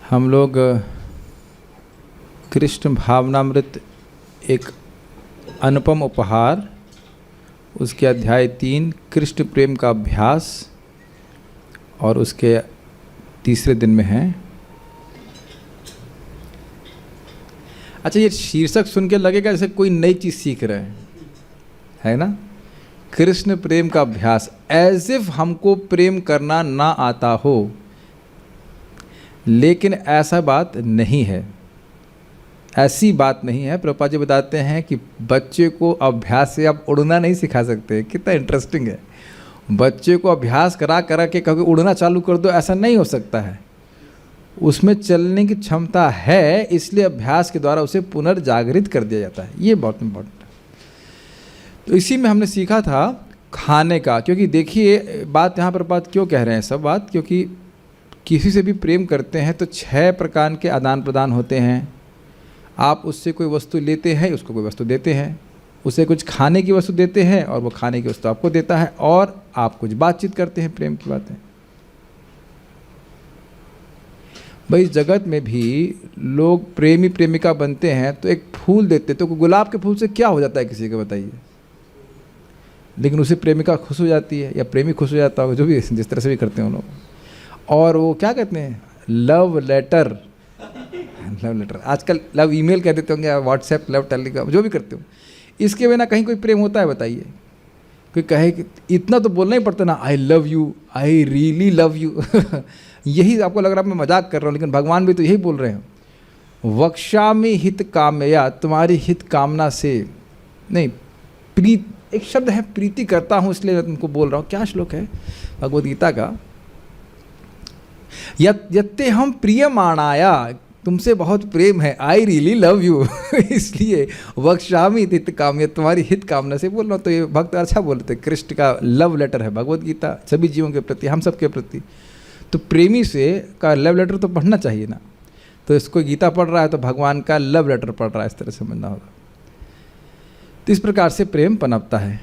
हम लोग कृष्ण भावनामृत एक अनुपम उपहार, उसके अध्याय 3 कृष्ण प्रेम का अभ्यास और उसके तीसरे दिन में हैं। अच्छा, ये शीर्षक सुन के लगेगा जैसे कोई नई चीज़ सीख रहे हैं, है ना। कृष्ण प्रेम का अभ्यास, एज इफ हमको प्रेम करना ना आता हो, लेकिन ऐसा बात नहीं है, ऐसी बात नहीं है। प्रभुपाद जी बताते हैं कि बच्चे को अभ्यास से आप उड़ना नहीं सिखा सकते। कितना इंटरेस्टिंग है। बच्चे को अभ्यास करा करा के कभी उड़ना चालू कर दो, ऐसा नहीं हो सकता है। उसमें चलने की क्षमता है, इसलिए अभ्यास के द्वारा उसे पुनर्जागृत कर दिया जाता है। ये बहुत इम्पोर्टेंट है। तो इसी में हमने सीखा था खाने का, क्योंकि देखिए बात यहाँ प्रभुपाद क्यों कह रहे हैं सब बात, क्योंकि किसी से भी प्रेम करते हैं तो 6 प्रकार के आदान प्रदान होते हैं। आप उससे कोई वस्तु लेते हैं, उसको कोई वस्तु देते हैं, उसे कुछ खाने की वस्तु देते हैं और वो खाने की वस्तु आपको देता है, और आप कुछ बातचीत करते हैं, प्रेम की बातें। भाई इस जगत में भी लोग प्रेमी प्रेमिका बनते हैं तो एक फूल देते, तो गुलाब के फूल से क्या हो जाता है किसी को बताइए। लेकिन उसे प्रेमिका खुश हो जाती है या प्रेमी खुश हो जाता होगा, जो भी जिस तरह से भी करते हैं उन लोग। और वो क्या कहते हैं, लव लेटर, लव लेटर, आजकल लव ईमेल कह देते होंगे, व्हाट्सएप, लव टेलीग्राम, जो भी करते हो। इसके बिना कहीं कोई प्रेम होता है बताइए। कोई कहे कि इतना तो बोलना ही पड़ता ना, I love you, I really love you. यही आपको लग रहा है मैं मजाक कर रहा हूँ, लेकिन भगवान भी तो यही बोल रहे हैं। वक्ष्यामि हित कामया, तुम्हारी हित कामना से नहीं, प्रीत, एक शब्द है प्रीति करता हूँ, इसलिए मैं तुमको बोल रहा हूँ। क्या श्लोक है भगवद गीता का, यत्ते हम प्रियमाणाया, तुमसे बहुत प्रेम है, आई रियली लव यू। इसलिए वक्ष्यामि हित कामया, तुम्हारी हित कामना से बोल रहा हूँ। तो ये भक्त अच्छा बोलते, कृष्ण का लव लेटर है भगवद गीता सभी जीवों के प्रति, हम सब के प्रति। तो प्रेमी से का लव लेटर तो पढ़ना चाहिए ना। तो इसको गीता पढ़ रहा है तो भगवान का लव लेटर पढ़ रहा है, इस तरह से समझना होगा। तो इस प्रकार से प्रेम पनपता है।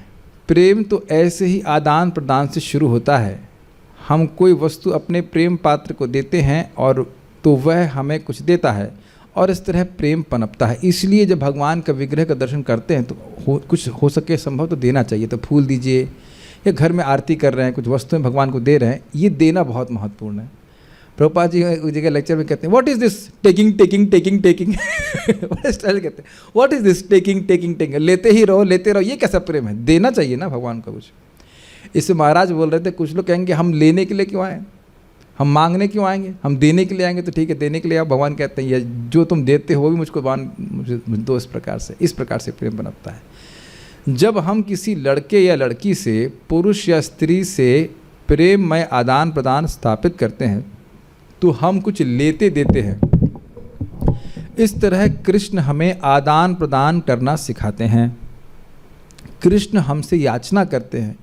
प्रेम तो ऐसे ही आदान प्रदान से शुरू होता है। हम कोई वस्तु अपने प्रेम पात्र को देते हैं और तो वह हमें कुछ देता है, और इस तरह प्रेम पनपता है। इसलिए जब भगवान का विग्रह का दर्शन करते हैं तो कुछ हो सके संभव तो देना चाहिए। तो फूल दीजिए, या घर में आरती कर रहे हैं, कुछ वस्तुएं भगवान को दे रहे हैं, ये देना बहुत महत्वपूर्ण है। प्रभुपाद जी उस जगह लेक्चर में कहते हैं, what is this taking taking taking taking. Style कहते हैं, what is this taking taking taking, लेते ही रहो लेते रहो। ये कैसा प्रेम है? देना चाहिए ना भगवान को कुछ। इससे महाराज बोल रहे थे, कुछ लोग कहेंगे हम लेने के लिए क्यों आए, हम मांगने क्यों आएंगे, हम देने के लिए आएंगे। तो ठीक है, देने के लिए आप। भगवान कहते हैं, ये जो तुम देते हो वो भी मुझको मुझे दो। इस प्रकार से प्रेम बनता है। जब हम किसी लड़के या लड़की से, पुरुष या स्त्री से प्रेम में आदान प्रदान स्थापित करते हैं तो हम कुछ लेते देते हैं। इस तरह कृष्ण हमें आदान प्रदान करना सिखाते हैं। कृष्ण हमसे याचना करते हैं,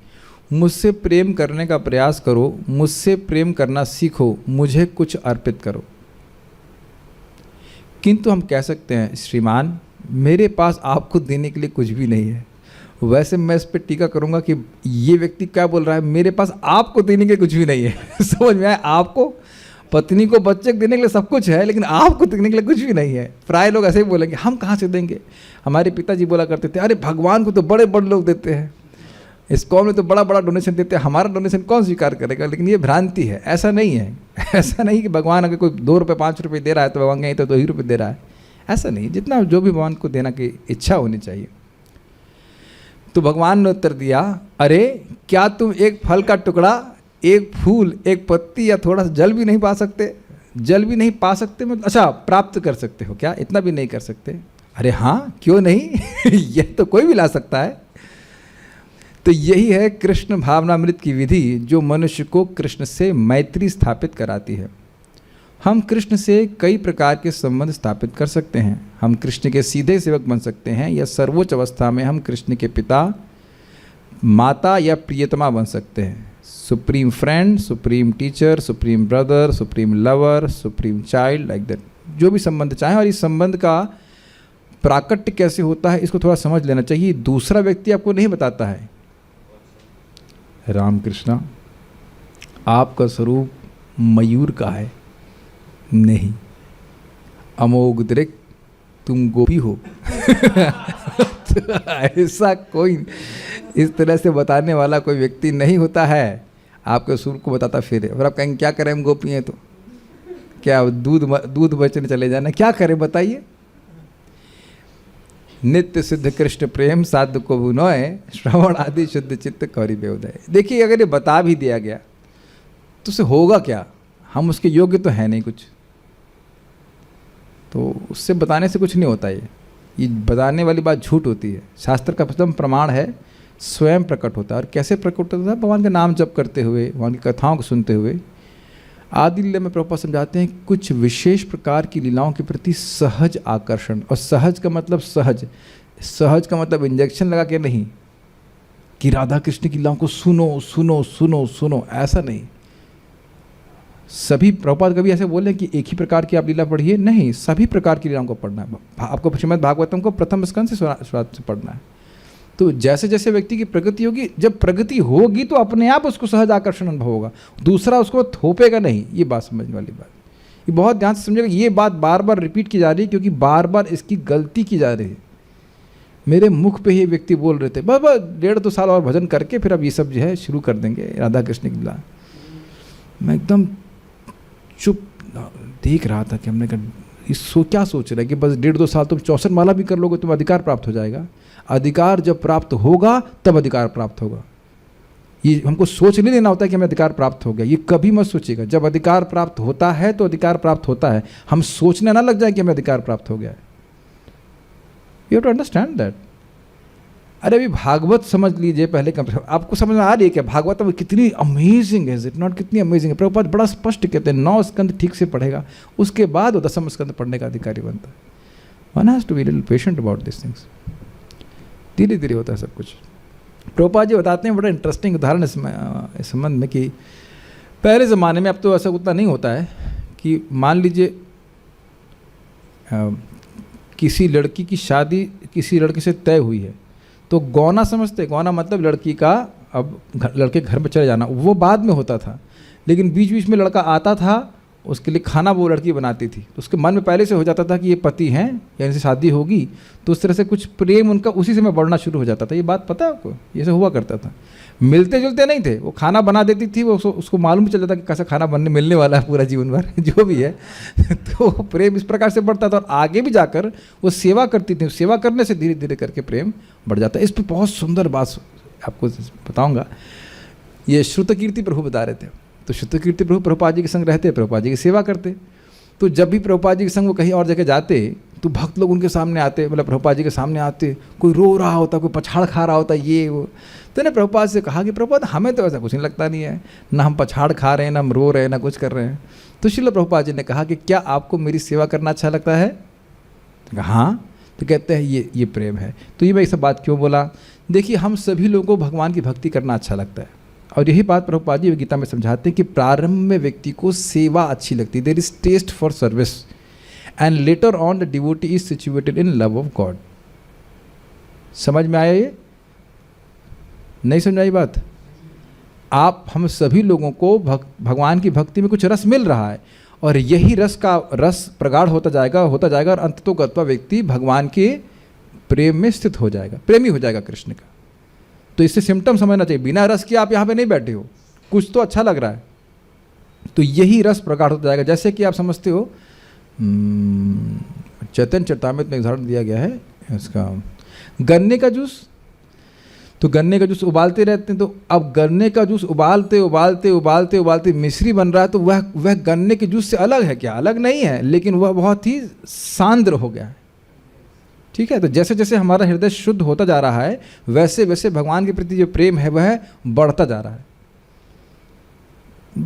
मुझसे प्रेम करने का प्रयास करो, मुझसे प्रेम करना सीखो, मुझे कुछ अर्पित करो। किंतु हम कह सकते हैं, श्रीमान मेरे पास आपको देने के लिए कुछ भी नहीं है। वैसे मैं इस पर टीका करूंगा कि ये व्यक्ति क्या बोल रहा है, मेरे पास आपको देने के लिए कुछ भी नहीं है। समझ में आया? आपको, पत्नी को, बच्चे को देने के लिए सब कुछ है, लेकिन आपको देने के लिए कुछ भी नहीं है। प्राय लोग ऐसे ही बोलेंगे, हम कहाँ से देंगे। हमारे पिताजी बोला करते थे, अरे भगवान को तो बड़े बड़े लोग देते हैं, इस कौम में तो बड़ा बड़ा डोनेशन देते हैं, हमारा डोनेशन कौन स्वीकार करेगा। लेकिन ये भ्रांति है, ऐसा नहीं है। ऐसा नहीं कि भगवान अगर कोई 2 रुपये 5 रुपये दे रहा है तो भगवान कहीं तो 2 ही रुपये दे रहा है, ऐसा नहीं। जितना जो भी भगवान को देना की इच्छा होनी चाहिए। तो भगवान ने उत्तर दिया, अरे क्या तुम एक फल का टुकड़ा, एक फूल, एक पत्ती या थोड़ा सा जल भी नहीं पा सकते? जल भी नहीं पा सकते मतलब अच्छा प्राप्त कर सकते हो क्या? इतना भी नहीं कर सकते? अरे हाँ, क्यों नहीं। यह तो कोई भी ला सकता है। तो यही है कृष्ण भावनामृत की विधि, जो मनुष्य को कृष्ण से मैत्री स्थापित कराती है। हम कृष्ण से कई प्रकार के संबंध स्थापित कर सकते हैं। हम कृष्ण के सीधे सेवक बन सकते हैं, या सर्वोच्च अवस्था में हम कृष्ण के पिता, माता या प्रियतमा बन सकते हैं। Supreme friend, supreme teacher, supreme brother, supreme lover, supreme child, like that, जो भी संबंध चाहें। और इस संबंध का प्राकट्य कैसे होता है इसको थोड़ा समझ लेना चाहिए। दूसरा व्यक्ति आपको नहीं बताता है, रामकृष्णा आपका स्वरूप मयूर का है, नहीं, अमोघ दृक् तुम गोपी हो। तो ऐसा कोई इस तरह से बताने वाला कोई व्यक्ति नहीं होता है। आपके सुर को बताता फिर, और आप कहेंगे क्या करें हम गोपी हैं तो क्या दूध बचने चले जाना, क्या करें बताइए। नित्य सिद्ध कृष्ण प्रेम साध को बुनोय, श्रवण आदि शुद्ध चित्त कौरी बेउदय। देखिए अगर ये बता भी दिया गया तो उससे होगा क्या, हम उसके योग्य तो है नहीं कुछ, तो उससे बताने से कुछ नहीं होता। ये बताने वाली बात झूठ होती है। शास्त्र का प्रथम प्रमाण है स्वयं प्रकट होता है। और कैसे प्रकट होता है? भगवान का नाम जप करते हुए, भगवान की कथाओं को सुनते हुए। आदि लीला में प्रभुपाद समझाते हैं कुछ विशेष प्रकार की लीलाओं के प्रति सहज आकर्षण। और सहज का मतलब सहज का मतलब इंजेक्शन लगा के नहीं कि राधा कृष्ण की लीलाओं को सुनो सुनो सुनो सुनो, ऐसा नहीं। सभी प्रभुपाद कभी ऐसे बोले कि एक ही प्रकार की आप लीला पढ़िए, नहीं, सभी प्रकार की लीलाओं को पढ़ना है। आपको श्रीमद् भागवतम को प्रथम स्कंद से शुरुआत से पढ़ना है। तो जैसे जैसे व्यक्ति की प्रगति होगी, जब प्रगति होगी तो अपने आप उसको सहज आकर्षण अनुभव होगा, दूसरा उसको थोपेगा नहीं। ये बात समझने वाली बात, ये बहुत ध्यान से समझेगा। ये बात बार बार रिपीट की जा रही है क्योंकि बार बार इसकी गलती की जा रही है। मेरे मुख पे ही व्यक्ति बोल रहे थे बस 1.5-2 साल और भजन करके फिर अब ये सब जो है शुरू कर देंगे राधा कृष्ण की लीला। मैं एकदम चुप देख रहा था कि हमने कहा क्या सोच रहे हैं कि बस 1.5-2 साल तुम 64 माला भी कर लोगे तुम अधिकार प्राप्त हो जाएगा। अधिकार जब प्राप्त होगा तब अधिकार प्राप्त होगा। ये हमको सोच नहीं लेना होता है कि हमें अधिकार प्राप्त हो गया, ये कभी मत सोचिएगा। जब अधिकार प्राप्त होता है तो अधिकार प्राप्त होता है, हम सोचने ना लग जाए कि हमें अधिकार प्राप्त हो गया है। You have to understand that. अरे अभी भागवत समझ लीजिए पहले, आपको समझ में आ रही है क्या भागवत में कितनी अमेजिंग है, इट नॉट, कितनी अमेजिंग है। प्रभुपाद बड़ा स्पष्ट कहते हैं 9 स्कंद ठीक से पढ़ेगा उसके बाद वो 10वें स्कंद पढ़ने का अधिकारी बनता है। One has to be little patient about this things. धीरे धीरे होता है सब कुछ। प्रभुपाद जी बताते हैं बड़ा इंटरेस्टिंग उदाहरण इस संबंध में कि पहले ज़माने में, अब तो ऐसा उतना नहीं होता है, कि मान लीजिए किसी लड़की की शादी किसी लड़के से तय हुई है तो गौना समझते, गौना मतलब लड़की का अब लड़के घर में चले जाना, वो बाद में होता था। लेकिन बीच बीच में लड़का आता था, उसके लिए खाना वो लड़की बनाती थी, तो उसके मन में पहले से हो जाता था कि ये पति हैं या इनसे शादी होगी, तो उस तरह से कुछ प्रेम उनका उसी समय बढ़ना शुरू हो जाता था। ये बात पता है आपको? ये सब हुआ करता था। मिलते जुलते नहीं थे, वो खाना बना देती थी, वो उसको मालूम भी चल जाता कि कैसा खाना मिलने वाला है पूरा जीवन भर जो भी है। तो प्रेम इस प्रकार से बढ़ता था और आगे भी जाकर वो सेवा करती थी, सेवा करने से धीरे धीरे करके प्रेम बढ़ जाता है। इस पर बहुत सुंदर बात आपको बताऊँगा। ये श्रुतकीर्ति प्रभु बता रहे थे। तो श्रुतकीर्ति प्रभु प्रभुपाद जी के संग रहते, प्रभुपाद जी की सेवा करते। तो जब भी प्रभुपाद जी के संग वो कहीं और जगह जाते तो भक्त लोग उनके सामने आते, मतलब प्रभुपाद जी के सामने आते, कोई रो रहा होता, कोई पछाड़ खा रहा होता, ये वो। तो ने प्रभुपाद से कहा कि प्रभुपाद हमें तो ऐसा कुछ नहीं लगता नहीं है, ना हम पछाड़ खा रहे हैं, ना हम रो रहे हैं, ना कुछ कर रहे हैं। तो श्रील प्रभुपाद जी ने कहा कि क्या आपको मेरी सेवा करना अच्छा लगता है? तो कहा हाँ। तो कहते हैं ये प्रेम है। तो ये मैं ये सब बात क्यों बोला? देखिए हम सभी लोगों को भगवान की भक्ति करना अच्छा लगता है और यही बात प्रभुपाद जी गीता में समझाते हैं कि प्रारंभ में व्यक्ति को सेवा अच्छी लगती है, there is taste for service, and later on the devotee is situated in love of God. समझ में आया? ये नहीं समझ आई बात? आप हम सभी लोगों को भगवान की भक्ति में कुछ रस मिल रहा है और यही रस प्रगाढ़ होता जाएगा और अंततोगत्वा व्यक्ति भगवान के प्रेम में स्थित हो जाएगा, प्रेमी हो जाएगा कृष्ण का। तो इससे सिम्टम समझना चाहिए, बिना रस के आप यहाँ पे नहीं बैठे हो, कुछ तो अच्छा लग रहा है, तो यही रस प्रकट होता जाएगा। जैसे कि आप समझते हो चैतन्य चरितामृत में उदाहरण दिया गया है इसका, गन्ने का जूस। तो गन्ने का जूस उबालते रहते हैं, तो अब गन्ने का जूस उबालते मिश्री बन रहा है, तो वह गन्ने के जूस से अलग है क्या? अलग नहीं है, लेकिन वह बहुत ही सांद्र हो गया है। ठीक है, तो जैसे जैसे हमारा हृदय शुद्ध होता जा रहा है वैसे वैसे भगवान के प्रति जो प्रेम है वह बढ़ता जा रहा है।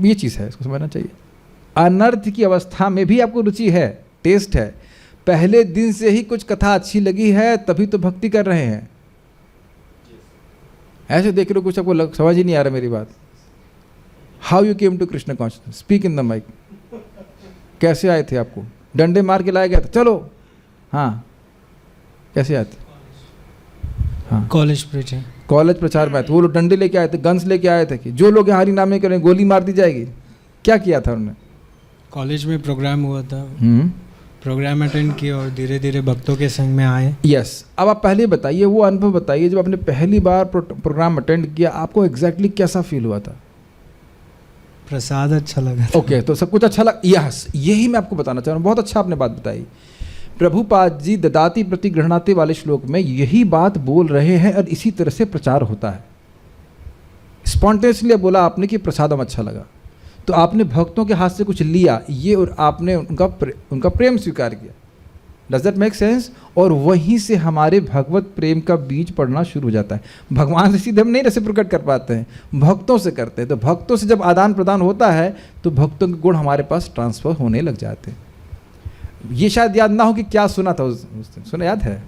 ये चीज़ है, इसको समझना चाहिए। अनर्थ की अवस्था में भी आपको रुचि है, टेस्ट है, पहले दिन से ही कुछ कथा अच्छी लगी है तभी तो भक्ति कर रहे हैं। ऐसे देख रहे हो कुछ आपको समझ ही नहीं आ रहा मेरी बात। How you came to Krishna consciousness? Speak in the mike. कैसे आए थे? आपको डंडे मार के लाया गया था? चलो, हाँ, कैसे आए थे? हाँ, कॉलेज प्रचार में आए थे। वो लोग डंडे लेके आए थे, गन्स लेके आए थे कि जो लोग यहाँ हरि नाम नहीं करें गोली मार दी जाएगी। क्या किया था उन्होंने? कॉलेज में प्रोग्राम हुआ था, प्रोग्राम अटेंड किया और धीरे धीरे भक्तों के संग में आए। यस अब आप पहले बताइए, वो अनुभव बताइए, जब आपने पहली बार प्रोग्राम अटेंड किया आपको एग्जैक्टली कैसा फील हुआ था? प्रसाद अच्छा लगा था। ओके, तो सब कुछ अच्छा लगा। यस, यही मैं आपको बताना चाह रहा हूँ। बहुत अच्छा आपने बात बताई। प्रभुपाद जी ददाति प्रति गृह्णाति वाले श्लोक में यही बात बोल रहे हैं और इसी तरह से प्रचार होता है। स्पॉन्टेनियसली बोला आपने कि प्रसादम अच्छा लगा, तो आपने भक्तों के हाथ से कुछ लिया ये, और आपने उनका प्रेम स्वीकार किया। Does that make sense? और वहीं से हमारे भगवत प्रेम का बीज पड़ना शुरू हो जाता है। भगवान से सीधे हम नहीं रेसिप्रोकेट कर पाते हैं, भक्तों से करते हैं। तो भक्तों से जब आदान प्रदान होता है तो भक्तों के गुण हमारे पास ट्रांसफर होने लग जाते हैं। ये शायद याद ना हो कि क्या सुना था उस दिन, सुना याद है,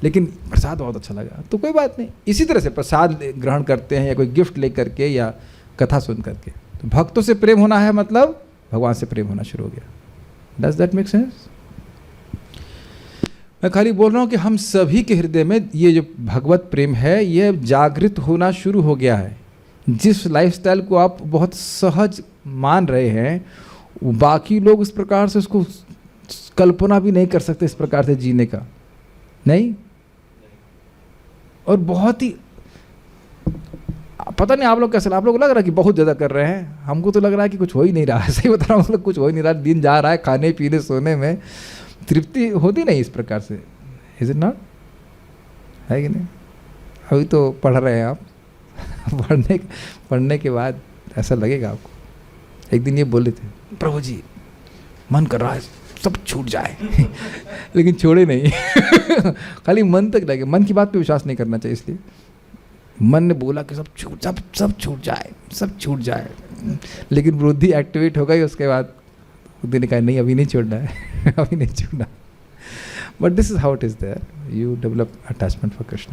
लेकिन प्रसाद बहुत अच्छा लगा, तो कोई बात नहीं। इसी तरह से प्रसाद ग्रहण करते हैं या कोई गिफ्ट ले करके या कथा सुन करके, तो भक्तों से प्रेम होना है मतलब भगवान से प्रेम होना शुरू हो गया। Does that make sense? मैं खाली बोल रहा हूँ कि हम सभी के हृदय में ये जो भगवत प्रेम है ये जागृत होना शुरू हो गया है। जिस लाइफस्टाइल को आप बहुत सहज मान रहे हैं बाकी लोग इस प्रकार से उसको कल्पना भी नहीं कर सकते, इस प्रकार से जीने का नहीं। और बहुत ही पता नहीं आप लोग कैसे, आप लोग लग रहा है कि बहुत ज़्यादा कर रहे हैं, हमको तो लग रहा है कि कुछ हो ही नहीं रहा है। सही बता रहा हूँ, मतलब कुछ हो ही नहीं रहा, दिन जा रहा है, खाने पीने सोने में तृप्ति होती नहीं इस प्रकार से। Is it not? है कि नहीं? अभी तो पढ़ रहे हैं आप पढ़ने के बाद ऐसा लगेगा आपको। एक दिन ये बोले थे, प्रभु जी मन कर रहा है सब छूट जाए लेकिन छोड़े नहीं खाली मन तक लगे। मन की बात पे विश्वास नहीं करना चाहिए, इसलिए मन ने बोला कि सब छूट जाए, लेकिन बुद्धि एक्टिवेट हो गई। उसके बाद बुद्धि ने कहा नहीं अभी नहीं छोड़ना है अभी नहीं छोड़ना। But this is how it is there, you develop attachment for Krishna.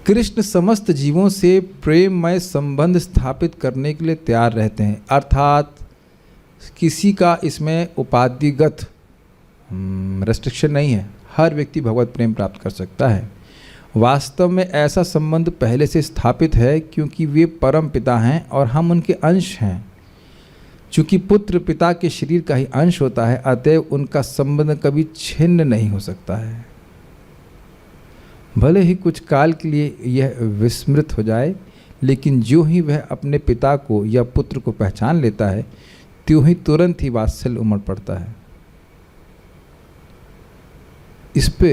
Krishna समस्त जीवों से प्रेममय संबंध स्थापित करने के लिए तैयार रहते हैं, अर्थात किसी का इसमें उपाधिगत रेस्ट्रिक्शन नहीं है। हर व्यक्ति भगवत प्रेम प्राप्त कर सकता है। वास्तव में ऐसा संबंध पहले से स्थापित है क्योंकि वे परम पिता हैं और हम उनके अंश हैं। चूँकि पुत्र पिता के शरीर का ही अंश होता है, अतएव उनका संबंध कभी छिन्न नहीं हो सकता है। भले ही कुछ काल के लिए यह विस्मृत हो जाए, लेकिन जो ही वह अपने पिता को या पुत्र को पहचान लेता है त्यों ही तुरंत ही वात्सल्य उमड़ पड़ता है। इस पे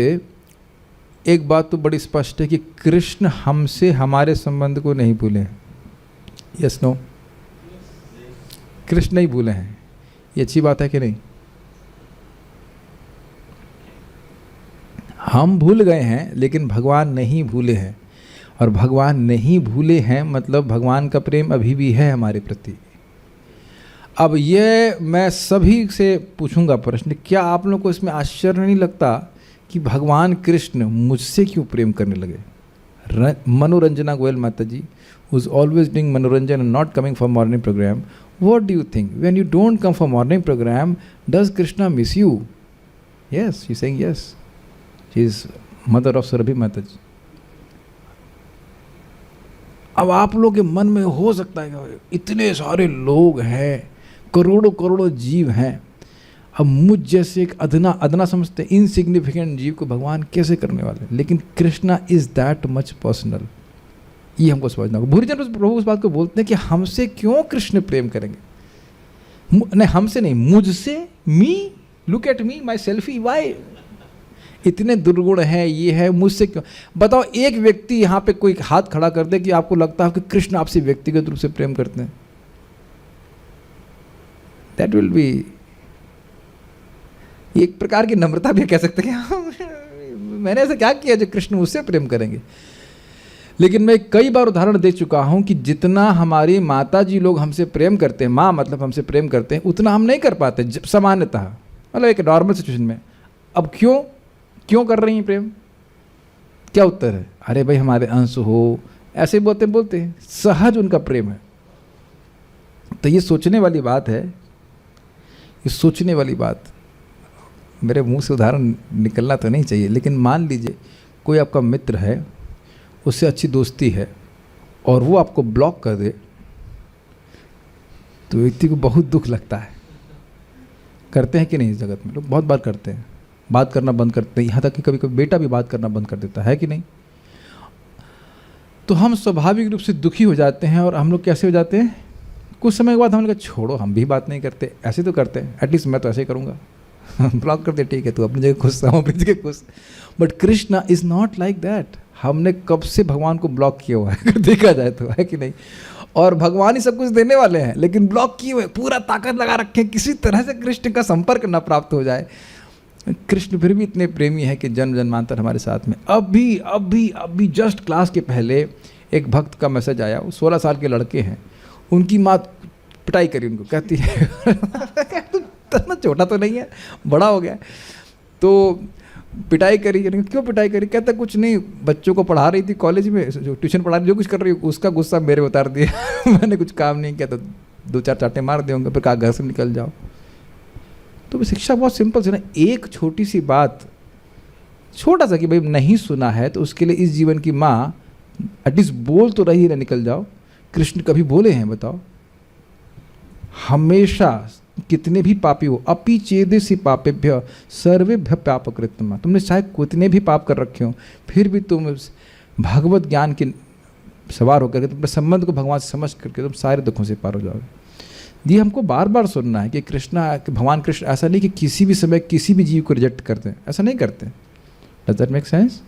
एक बात तो बड़ी स्पष्ट है कि कृष्ण हमसे हमारे संबंध को नहीं भूले हैं। Yes no? कृष्ण नहीं भूले हैं, ये अच्छी बात है कि नहीं? हम भूल गए हैं लेकिन भगवान नहीं भूले हैं, और भगवान नहीं भूले हैं मतलब भगवान का प्रेम अभी भी है हमारे प्रति। अब ये मैं सभी से पूछूंगा प्रश्न, क्या आप लोगों को इसमें आश्चर्य नहीं लगता कि भगवान कृष्ण मुझसे क्यों प्रेम करने लगे? मनोरंजना गोयल माता जी who is always doing मनोरंजन and not coming for morning program, what do you think? When you don't come for morning program, does Krishna miss you? Yes, she's saying yes. She is mother of Surabhi माता जी। अब आप लोगों के मन में हो सकता है कि इतने सारे लोग हैं, करोड़ों करोड़ों जीव हैं, अब मुझ जैसे एक अदना समझते इनसिग्निफिकेंट जीव को भगवान कैसे करने वाले? लेकिन Krishna is that much personal, ये हमको समझना होगा। बुरी जन प्रभु उस बात को बोलते हैं कि हमसे क्यों कृष्ण प्रेम करेंगे? नहीं, हमसे नहीं, मुझसे। Me, look at me, my selfie, why? इतने दुर्गुण हैं, ये है, मुझसे क्यों? बताओ एक व्यक्ति यहाँ पे कोई हाथ खड़ा कर दे कि आपको लगता है कि कृष्ण आपसे व्यक्तिगत रूप से प्रेम करते हैं। दैट विल बी एक प्रकार की नम्रता भी कह सकते हैं मैंने ऐसा क्या किया जो कृष्ण मुझसे प्रेम करेंगे? लेकिन मैं कई बार उदाहरण दे चुका हूं कि जितना हमारी माता जी लोग हमसे प्रेम करते हैं, माँ मतलब हमसे प्रेम करते हैं, उतना हम नहीं कर पाते सामान्यतः, मतलब एक नॉर्मल सिचुएशन में। अब क्यों कर रही हैं प्रेम? क्या उत्तर है? अरे भाई हमारे अंश हो, ऐसे बोलते हैं, सहज उनका प्रेम है। तो ये सोचने वाली बात है, ये सोचने वाली बात। मेरे मुंह से उदाहरण निकलना तो नहीं चाहिए, लेकिन मान लीजिए कोई आपका मित्र है, उससे अच्छी दोस्ती है और वो आपको ब्लॉक कर दे, तो व्यक्ति को बहुत दुख लगता है। करते हैं कि नहीं इस जगत में? लोग बहुत बार करते हैं, बात करना बंद करते हैं, यहाँ तक कि कभी कभी बेटा भी बात करना बंद कर देता है कि नहीं? तो हम स्वाभाविक रूप से दुखी हो जाते हैं और हम लोग कैसे हो जाते हैं, कुछ समय के बाद हम लोग छोड़ो हम भी बात नहीं करते, ऐसे तो करते हैं, एटलीस्ट मैं तो ऐसे ही करूँगा, ब्लॉक कर दे, ठीक है तू अपनी जगह खुश, हम अपनी जगह खुश। But Krishna is not like that. हमने कब से भगवान को ब्लॉक किया हुआ है देखा जाए तो, है कि नहीं? और भगवान ही सब कुछ देने वाले हैं, लेकिन ब्लॉक किए हुए, पूरा ताकत लगा रखे हैं, किसी तरह से कृष्ण का संपर्क ना प्राप्त हो जाए। कृष्ण फिर भी इतने प्रेमी है कि जन्म जन्मांतर हमारे साथ में। अभी अभी अभी जस्ट क्लास के पहले एक भक्त का मैसेज आया, वो 16 साल के लड़के हैं, उनकी माँ पिटाई करी उनको, कहती है तू छोटा तो नहीं है, बड़ा हो गया, तो पिटाई करी। क्यों पिटाई करी? कहता कुछ नहीं, बच्चों को पढ़ा रही थी कॉलेज में, जो ट्यूशन पढ़ा रही, जो कुछ कर रही, उसका गुस्सा मेरे उतार दिया मैंने कुछ काम नहीं किया, तो 2-4 चाटे मार दे होंगे, फिर कहा घर से निकल जाओ। तो शिक्षा बहुत सिंपल है ना, एक छोटी सी बात, छोटा सा कि भाई नहीं सुना है तो उसके लिए इस जीवन की माँ एटलीस्ट बोल तो रही है, निकल जाओ। कृष्ण कभी बोले हैं बताओ? हमेशा कितने भी पापी हो, अपि चेदसि पापेभ्य सर्वेभ्य पापकृत्तम, तुमने चाहे कितने भी पाप कर रखे हो फिर भी तुम भगवत ज्ञान के सवार होकर के तुम संबंध को भगवान से समझ करके तुम सारे दुखों से पार हो जाओगे। ये हमको बार बार सुनना है कि भगवान कृष्ण ऐसा नहीं कि किसी भी समय किसी भी जीव को रिजेक्ट करते हैं, ऐसा नहीं करते। Does that make sense?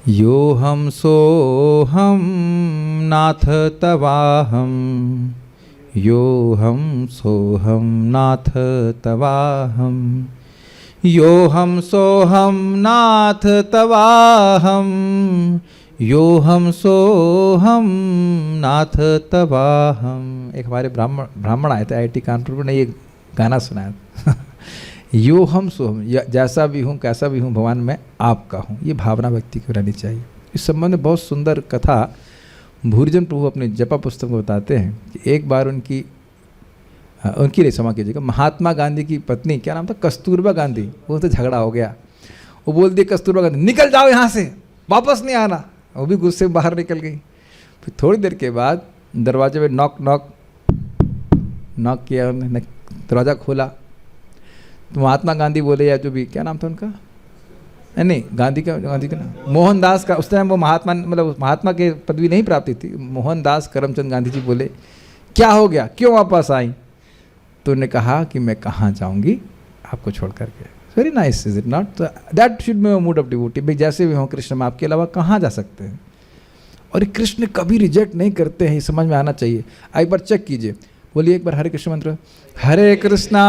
Yo हम सो हम नाथ तवाहम, यो हम सो हम नाथ तवाहम, यो हम सो हम नाथ तवाहम, यो हम सो हम नाथ तवाहम। एक हमारे ब्राह्मण आए थे IIT कानपुर में, ये गाना सुनाया यो हम सो हम, जैसा भी हूँ कैसा भी हूँ भगवान मैं आपका हूँ, ये भावना व्यक्ति को रहनी चाहिए। इस संबंध में बहुत सुंदर कथा भूरिजन प्रभु अपने जपा पुस्तक में बताते हैं कि एक बार उनकी नहीं, क्षमा कीजिएगा, महात्मा गांधी की पत्नी, क्या नाम था, कस्तूरबा गांधी, वो तो झगड़ा हो गया, वो बोल दी कस्तूरबा गांधी निकल जाओ यहाँ से, वापस नहीं आना, वो भी गुस्से में बाहर निकल गई। फिर थोड़ी देर के बाद दरवाजे में नॉक नॉक नॉक किया, उन्होंने दरवाज़ा खोला तो महात्मा गांधी बोले, या जो भी, क्या नाम था उनका, नहीं गांधी का नाम मोहनदास का, उस टाइम वो महात्मा, मतलब महात्मा के पदवी नहीं प्राप्त थी, मोहनदास करमचंद गांधी जी बोले क्या हो गया, क्यों वापस आई? तो उन्होंने कहा कि मैं कहाँ जाऊँगी आपको छोड़ करके। Very nice, is it not? That should be mood off devotee. भाई जैसे भी हों कृष्ण में आपके अलावा कहाँ जा सकते हैं? और कृष्ण कभी रिजेक्ट नहीं करते हैं, ये समझ में आना चाहिए। एक बार चेक कीजिए, बोलिए एक बार हरे कृष्ण मंत्र, हरे कृष्णा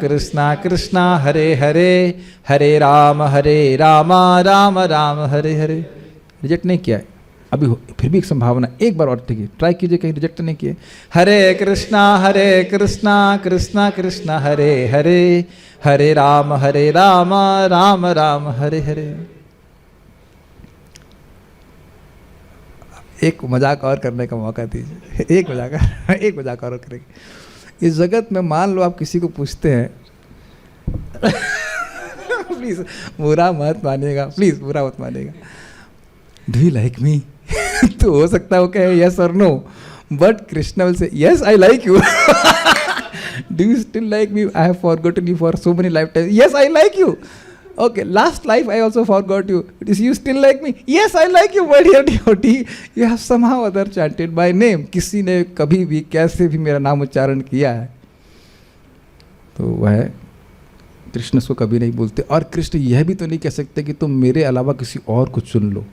कृष्णा कृष्णा हरे हरे, हरे राम राम राम हरे हरे। रिजेक्ट नहीं किया है अभी, फिर भी एक संभावना, एक बार और ठीक है, ट्राई कीजिए, कहीं रिजेक्ट नहीं किए। हरे कृष्णा कृष्णा कृष्णा हरे हरे, हरे राम राम राम हरे हरे। एक मजाक और करने का मौका दीजिए, एक मजाक और करेंगे। इस जगत में मान लो आप किसी को पूछते हैं प्लीज बुरा मत मानिएगा, प्लीज बुरा मत मानिएगा, डू यू लाइक मी? तो हो सकता है वो कहे यस और no, but Krishna will say yes I like you. Do you still like me? I have forgotten you for so many life time. Yes I like you. Okay, last life I also forgot you. Is you still like me? Yes, I like you, my dear devotee. You have somehow other chanted my name. किसी ने कभी भी कैसे भी मेरा नाम उच्चारण किया है तो वह कृष्ण उसको कभी नहीं बोलते। और कृष्ण यह भी तो नहीं कह सकते कि तुम मेरे अलावा किसी और को चुन लो,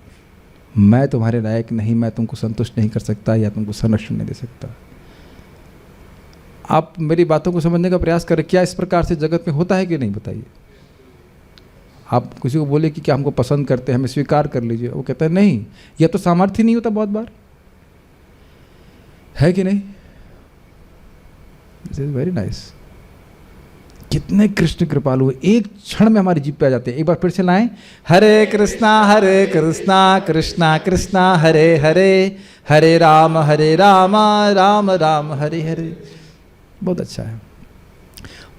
मैं तुम्हारे लायक नहीं, मैं तुमको संतुष्ट नहीं कर सकता या तुमको संरक्षण नहीं दे सकता। आप मेरी बातों को समझने का प्रयास करें, क्या इस प्रकार से जगत में होता है कि नहीं? बताइए। आप किसी को बोले कि क्या हमको पसंद करते हैं, हमें स्वीकार कर लीजिए, वो कहता है नहीं, यह तो सामर्थ्य नहीं होता बहुत बार, है कि नहीं? This is very nice. कितने कृष्ण कृपालु, एक क्षण में हमारी जीप पे आ जाते हैं। एक बार फिर से लाएं, हरे कृष्णा कृष्णा कृष्णा हरे हरे, हरे राम राम राम हरे हरे। बहुत अच्छा है।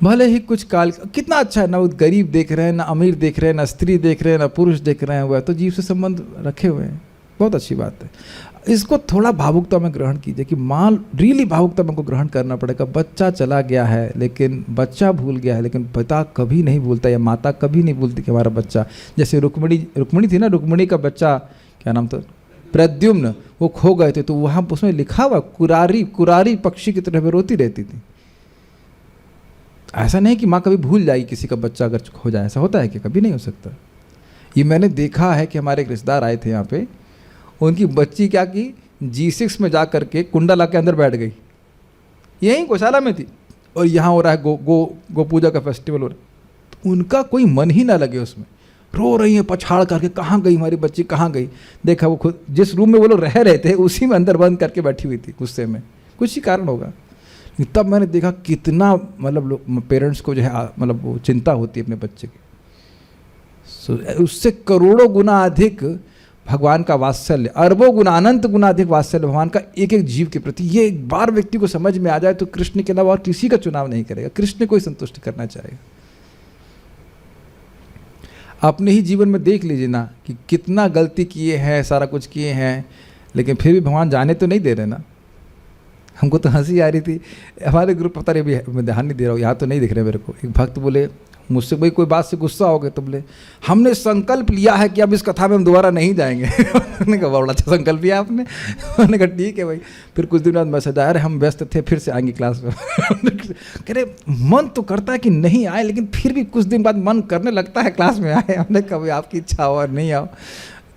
भले ही कुछ काल, कितना अच्छा है ना, वो गरीब देख रहे हैं, ना अमीर देख रहे हैं, ना स्त्री देख रहे हैं, ना पुरुष देख रहे हैं, वह तो जीव से संबंध रखे हुए हैं। बहुत अच्छी बात है। इसको थोड़ा भावुकता में ग्रहण कीजिए कि माँ रियली भावुकता में को ग्रहण करना पड़ेगा। बच्चा चला गया है, लेकिन बच्चा भूल गया है, लेकिन पिता कभी नहीं भूलता या माता कभी नहीं भूलती कि हमारा बच्चा, जैसे रुक्मिणी थी ना, रुक्मिणी का बच्चा क्या नाम था, प्रद्युम्न, वो खो गए थे, तो वहाँ उसमें लिखा हुआ कुरारी पक्षी की तरह रोती रहती थी। ऐसा नहीं कि माँ कभी भूल जाएगी किसी का बच्चा अगर खो जाए, ऐसा होता है कि कभी नहीं हो सकता। ये मैंने देखा है कि हमारे एक रिश्तेदार आए थे यहाँ पे, उनकी बच्ची क्या की, G6 में जा करके कुंडा ला के अंदर बैठ गई, यहीं गौशाला में थी, और यहाँ हो रहा है गो पूजा का फेस्टिवल हो रहा है, तो उनका कोई मन ही ना लगे उसमें, रो रही है पछाड़ करके, कहाँ गई हमारी बच्ची, कहाँ गई। देखा वो खुद जिस रूम में वो लोग रह रहे थे उसी में अंदर बंद करके बैठी हुई थी गुस्से में, कुछ ही कारण होगा। तब मैंने देखा कितना मतलब पेरेंट्स को जो है मतलब वो चिंता होती है अपने बच्चे की। उससे करोड़ों गुना अधिक भगवान का वात्सल्य, अरबों गुना, अनंत गुना अधिक वात्सल्य भगवान का एक एक जीव के प्रति। ये एक बार व्यक्ति को समझ में आ जाए तो कृष्ण के अलावा और किसी का चुनाव नहीं करेगा, कृष्ण को ही संतुष्ट करना चाहेगा। अपने ही जीवन में देख लीजिए ना कि कितना गलती किए हैं, सारा कुछ किए हैं, लेकिन फिर भी भगवान जाने तो नहीं दे रहे ना। हमको तो हंसी आ रही थी, हमारे ग्रुप पता नहीं, अभी मैं ध्यान नहीं दे रहा हूँ, यहाँ तो नहीं दिख रहे मेरे को। एक भक्त बोले मुझसे, भाई कोई बात से गुस्सा हो गए, तो बोले हमने संकल्प लिया है कि अब इस कथा में हम दोबारा नहीं जाएंगे। मैंने कहा बड़ा अच्छा संकल्प लिया आपने। मैंने कहा ठीक है भाई। फिर कुछ दिन बाद मैसेज आया, अरे हम व्यस्त थे, फिर से आएंगे क्लास में। कह रहे मन तो करता है कि नहीं आए, लेकिन फिर भी कुछ दिन बाद मन करने लगता है क्लास में आए। हमने कहा भाई आपकी इच्छा हो और नहीं आओ,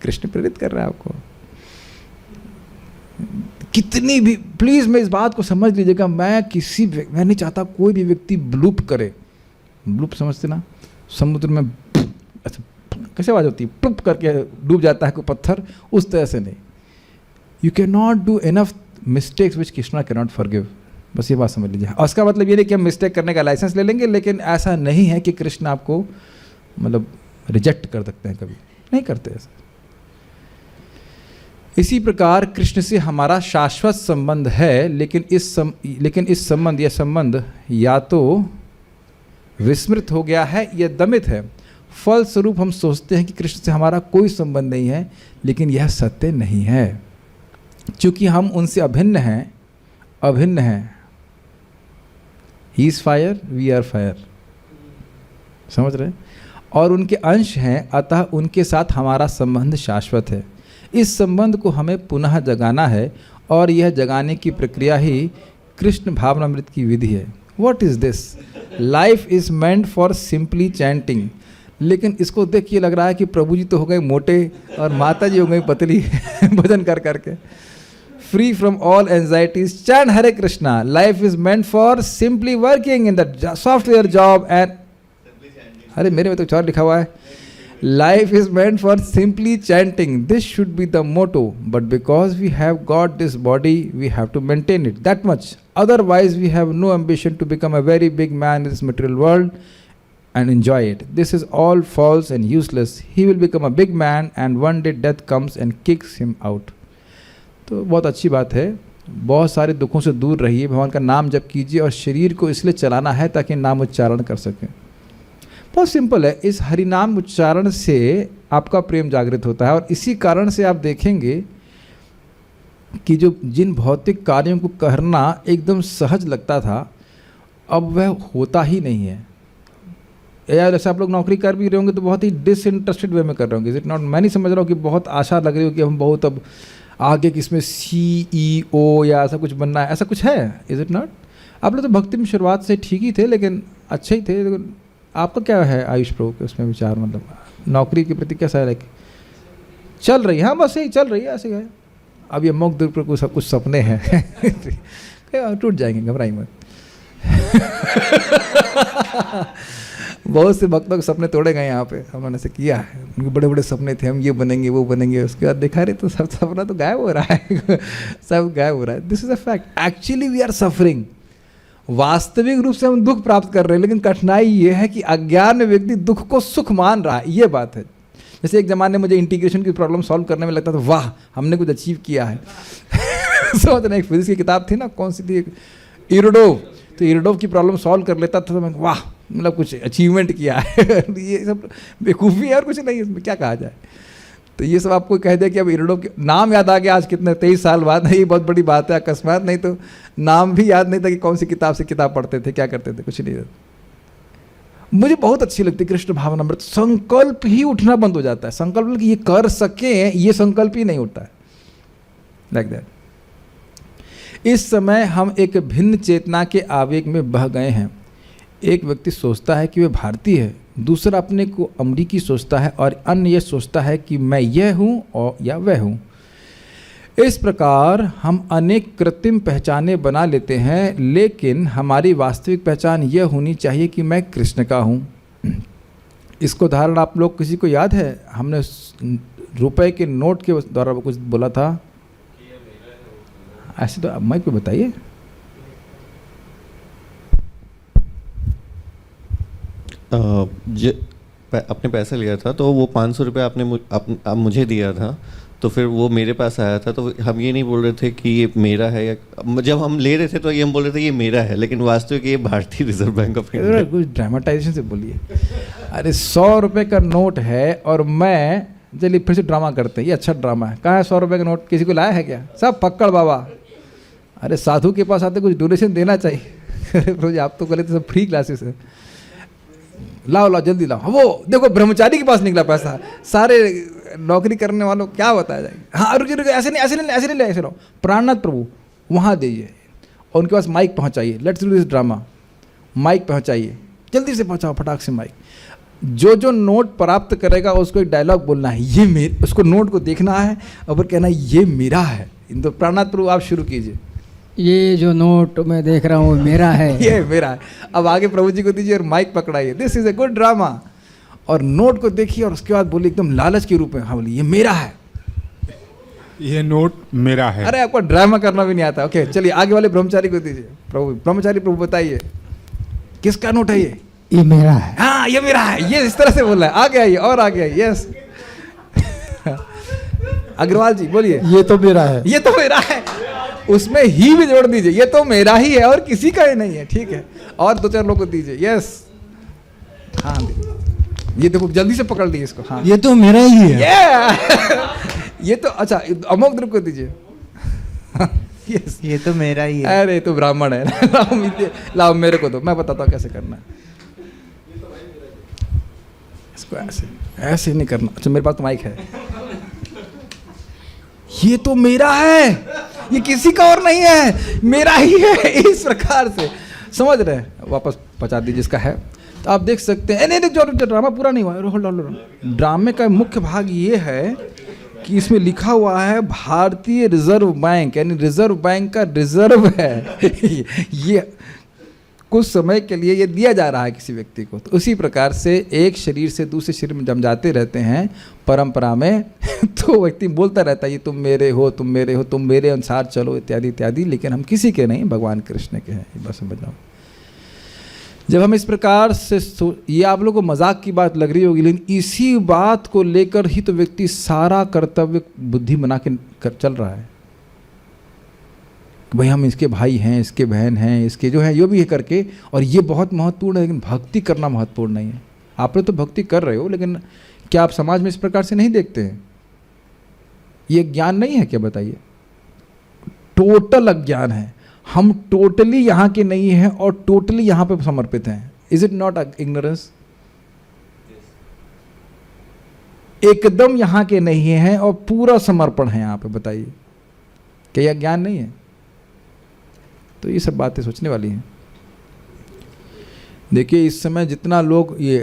कृष्ण प्रेरित कर रहा है आपको। कितनी भी प्लीज़ मैं इस बात को समझ लीजिएगा, मैं नहीं चाहता कोई भी व्यक्ति ब्लूप करे। ब्लूप समझते ना, समुद्र में अच्छा कैसे आवाज होती है, प्लुप करके डूब जाता है कोई पत्थर, उस तरह से नहीं। You can not do enough mistakes which Krishna can not forgive. बस ये बात समझ लीजिए। और उसका मतलब ये नहीं कि हम मिस्टेक करने का लाइसेंस ले लेंगे, लेकिन ऐसा नहीं है कि कृष्ण आपको मतलब रिजेक्ट कर सकते हैं, कभी नहीं करते ऐसा। इसी प्रकार कृष्ण से हमारा शाश्वत संबंध है, लेकिन इस संबंध या तो विस्मृत हो गया है या दमित है। फल स्वरूप हम सोचते हैं कि कृष्ण से हमारा कोई संबंध नहीं है, लेकिन यह सत्य नहीं है, क्योंकि हम उनसे अभिन्न हैं। He is fire, we are fire, समझ रहे, और उनके अंश हैं, अतः उनके साथ हमारा संबंध शाश्वत है। इस संबंध को हमें पुनः जगाना है, और यह जगाने की प्रक्रिया ही कृष्ण भावनामृत की विधि है। What is this? Life is meant for simply chanting। लेकिन इसको देख के लग रहा है कि प्रभु जी तो हो गए मोटे और माता जी हो गई पतली भजन कर करके। Free from all anxieties, chant Hare Krishna। Life is meant for simply working in the software job and अरे मेरे में तो चार लिखा हुआ है, Life is meant for simply chanting. This should be the motto. But because we have got this body, we have to maintain it. That much. Otherwise, we have no ambition to become a very big man in this material world and enjoy it. This is all false and useless. He will become a big man, and one day death comes and kicks him out. तो बहुत अच्छी बात है, बहुत सारे दुखों से दूर रहिए, भगवान का नाम जप कीजिए, और शरीर को इसलिए चलाना है ताकि नाम उच्चारण कर सकें। बहुत सिंपल है, इस हरिनाम उच्चारण से आपका प्रेम जागृत होता है, और इसी कारण से आप देखेंगे कि जो जिन भौतिक कार्यों को करना एकदम सहज लगता था, अब वह होता ही नहीं है। यार जैसे आप लोग नौकरी कर भी रहे होंगे तो बहुत ही डिसइंटरेस्टेड वे में कर रहे होंगे, इज इट नॉट? मैं नहीं समझ रहा हूँ कि बहुत आशा लग रही हो कि हम बहुत अब आगे किसमें CEO या ऐसा कुछ बनना है, ऐसा कुछ है, इज इट नॉट? आप लोग तो भक्ति में शुरुआत से ठीक ही थे, लेकिन अच्छे ही थे, लेकिन आपका क्या है आयुष प्रभु के उसमें विचार, मतलब नौकरी के प्रति कैसा है? लाइक चल रही है, हाँ बस यही चल रही है, ऐसे है। अब ये मुक्त दूर पर कुछ सपने हैं टूट जाएंगे, घबराई मत। बहुत से भक्तों के सपने तोड़े गए यहाँ पे, हमने से किया है, उनके बड़े बड़े सपने थे, हम ये बनेंगे वो बनेंगे, उसके बाद देखा रहे तो सब सपना तो गायब हो रहा है। सब गायब हो रहा है। This is a fact. Actually we are suffering. वास्तविक रूप से हम दुख प्राप्त कर रहे हैं, लेकिन कठिनाई ये है कि अज्ञान में व्यक्ति दुख को सुख मान रहा है, ये बात है। जैसे एक ज़माने में मुझे इंटीग्रेशन की प्रॉब्लम सॉल्व करने में लगता था, वाह हमने कुछ अचीव किया है। समझ रहे, एक फिजिक्स की किताब थी ना, कौन सी थी, इरोडोव, तो इरोडोव की प्रॉब्लम सॉल्व कर लेता था तो मैं वाह मतलब कुछ अचीवमेंट किया है। ये सब बेवकूफ़ी है और कुछ नहीं, इसमें क्या कहा जाए। तो ये सब आपको कह दिया कि अब इरडो के नाम याद आ गया आज कितने 23 साल बाद है, ये बहुत बड़ी बात है अकस्मात, नहीं तो नाम भी याद नहीं था कि कौन सी किताब से किताब पढ़ते थे, क्या करते थे, कुछ नहीं। मुझे बहुत अच्छी लगती कृष्ण भावनामृत। संकल्प ही उठना बंद हो जाता है, संकल्प कि ये कर सके, ये संकल्प ही नहीं उठता है, लाइक दैट। इस समय हम एक भिन्न चेतना के आवेग में बह गए हैं। एक व्यक्ति सोचता है कि वह भारतीय है, दूसरा अपने को अमरीकी सोचता है और अन्य यह सोचता है कि मैं यह हूँ और या वह हूँ। इस प्रकार हम अनेक कृत्रिम पहचानें बना लेते हैं, लेकिन हमारी वास्तविक पहचान यह होनी चाहिए कि मैं कृष्ण का हूँ। इसको उदाहरण आप लोग किसी को याद है? हमने रुपए के नोट के द्वारा कुछ बोला था, ऐसे तो माइक पे बताइए। अपने पैसे लिया था तो वो 500 रुपये आपने मुझे दिया था, तो फिर वो मेरे पास आया था, तो हम ये नहीं बोल रहे थे कि ये मेरा है, या जब हम ले रहे थे तो ये हम बोल रहे थे ये मेरा है, लेकिन वास्तविक ये भारतीय रिजर्व बैंक ऑफ इंडिया। कुछ ड्रामेटाइजेशन से बोलिए। अरे 100 रुपये का नोट है और मैं, चलिए फिर से ड्रामा करते हैं, ये अच्छा ड्रामा है। कहाँ है 100 रुपये का नोट? किसी को लाया है क्या? सब पक्कड़ बाबा। अरे साधु के पास आते कुछ डोनेशन देना चाहिए। रोज आप तो कर लेते, सब फ्री क्लासेस है। लाओ लाओ जल्दी लाओ। वो देखो ब्रह्मचारी के पास निकला पैसा, सारे नौकरी करने वालों क्या बताया जाएगा। हाँ रुकिए रुकिए, ऐसे नहीं ऐसे नहीं ऐसे नहीं ले, ऐसे लो। प्राणनाथ प्रभु वहाँ दीजिए और उनके पास माइक पहुँचाइए। Let's do this drama. Mic पहुँचाइए, जल्दी से पहुँचाओ फटाक से माइक। जो जो नोट प्राप्त करेगा उसको एक डायलॉग बोलना है, ये मेरे, उसको नोट को देखना है और फिर कहना है ये मेरा है। तो प्राणनाथ प्रभु आप शुरू कीजिए। ये जो नोट मैं देख रहा हूँ मेरा है। ये मेरा है। अब आगे प्रभु जी को दीजिए और माइक पकड़ाइए। This is a good drama. और नोट को देखिए और उसके बाद बोलिए एकदम लालच के रूप में, हाँ बोलिए ये मेरा है, ये नोट मेरा है। अरे आपको ड्रामा करना भी नहीं आता। ओके चलिए आगे वाले ब्रह्मचारी को दीजिए। प्रभु ब्रह्मचारी प्रभु बताइए किसका नोट है? ये मेरा है। हाँ ये मेरा है, ये इस तरह से बोल रहा है। आगे आइए और आगे आइए। यस अग्रवाल जी बोलिए ये तो मेरा है। ये तो मेरा है, उसमें ही भी जोड़ दीजिए, ये तो मेरा ही है और किसी का ही नहीं है। ठीक है, और 2-4 लोग को दीजिए। यस हाँ ये देखो जल्दी से पकड़ लीजिए इसको। हाँ ये तो मेरा ही है। ये तो अच्छा अमोक द्रुप को दीजिए। यस ये तो मेरा ही है। अरे तो ब्राह्मण है। लाओ मेरे को दो, मैं बताता हूँ कैसे करना है इसको। ऐसे ऐसे नहीं करना। अच्छा मेरे पास तो माइक है। ये तो मेरा है, ये किसी का और नहीं है, मेरा ही है। इस प्रकार से समझ रहे हैं? वापस पहुंचा दीजिए जिसका है। तो आप देख सकते हैं। नहीं जो ड्रामा पूरा नहीं हुआ, होल्ड। ड्रामे का मुख्य भाग ये है कि इसमें लिखा हुआ है भारतीय रिजर्व बैंक, यानी रिजर्व बैंक का रिजर्व है। ये कुछ समय के लिए ये दिया जा रहा है किसी व्यक्ति को। तो उसी प्रकार से एक शरीर से दूसरे शरीर में जम जाते रहते हैं परंपरा में। तो व्यक्ति बोलता रहता है ये तुम मेरे हो, तुम मेरे हो, तुम मेरे अनुसार चलो, इत्यादि इत्यादि। लेकिन हम किसी के नहीं, भगवान कृष्ण के हैं। ये बस समझ लो। जब हम इस प्रकार से ये आप लोगों को मजाक की बात लग रही होगी, लेकिन इसी बात को लेकर ही तो व्यक्ति सारा कर्तव्य बुद्धि बना के चल रहा है। भाई हम इसके भाई हैं, इसके बहन हैं, इसके जो है यो भी है करके। और ये बहुत महत्वपूर्ण है, लेकिन भक्ति करना महत्वपूर्ण नहीं है। आप लोग तो भक्ति कर रहे हो, लेकिन क्या आप समाज में इस प्रकार से नहीं देखते हैं? ये ज्ञान नहीं है क्या? बताइए। टोटल अज्ञान है। हम टोटली यहाँ के नहीं हैं और टोटली यहाँ पे समर्पित हैं। Is it not ignorance? एकदम यहाँ के नहीं हैं और पूरा समर्पण है यहाँ पे। बताइए क्या यह ज्ञान नहीं है? तो ये सब बातें सोचने वाली हैं। देखिए इस समय जितना लोग ये,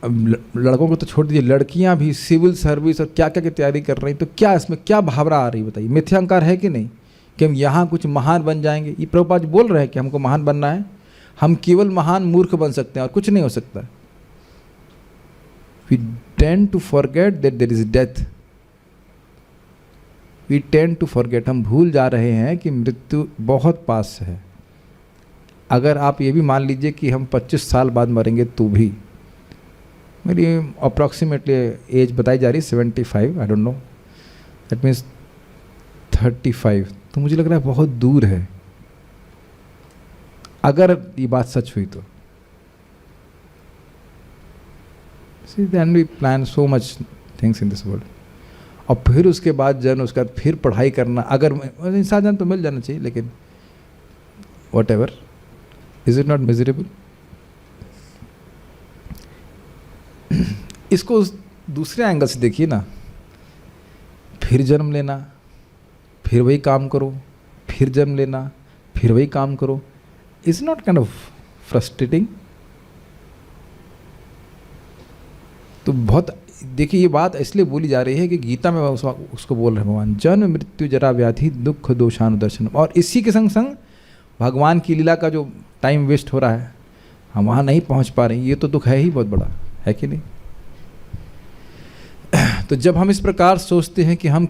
अब लड़कों को तो छोड़ दीजिए, लड़कियां भी सिविल सर्विस और क्या क्या की तैयारी कर रही, तो क्या इसमें क्या भावना आ रही बताइए? मिथ्यांकार है कि नहीं कि हम यहाँ कुछ महान बन जाएंगे? ये प्रभुपाद जी बोल रहे हैं कि हमको महान बनना है। हम केवल महान मूर्ख बन सकते हैं और कुछ नहीं हो सकता। We tend to forget that there is death. We tend to forget, हम भूल जा रहे हैं कि मृत्यु बहुत पास है। अगर आप ये भी मान लीजिए कि हम 25 साल बाद मरेंगे तो भी, मेरी अप्रॉक्सीमेटली एज बताई जा रही है 75, I don't know, that means 35, तो मुझे लग रहा है बहुत दूर है अगर ये बात सच हुई तो। See, then we plan so much things in this world. और फिर उसके बाद जन उसका फिर पढ़ाई करना, अगर इंसान जन तो मिल जाना चाहिए, लेकिन what ever, is it not miserable? इसको दूसरे एंगल से देखिए ना, फिर जन्म लेना, फिर वही काम करो, फिर जन्म लेना, फिर वही काम करो, is not kind of frustrating? तो बहुत देखिए, ये बात इसलिए बोली जा रही है कि गीता में उसको बोल रहे हैं भगवान, जन्म मृत्यु जरा व्याधि दुख दोषानुदर्शन। और इसी के संग संग भगवान की लीला का जो टाइम वेस्ट हो रहा है, हम वहाँ नहीं पहुँच पा रहे हैं, ये तो दुख है ही बहुत बड़ा, है कि नहीं? तो जब हम इस प्रकार सोचते हैं कि हम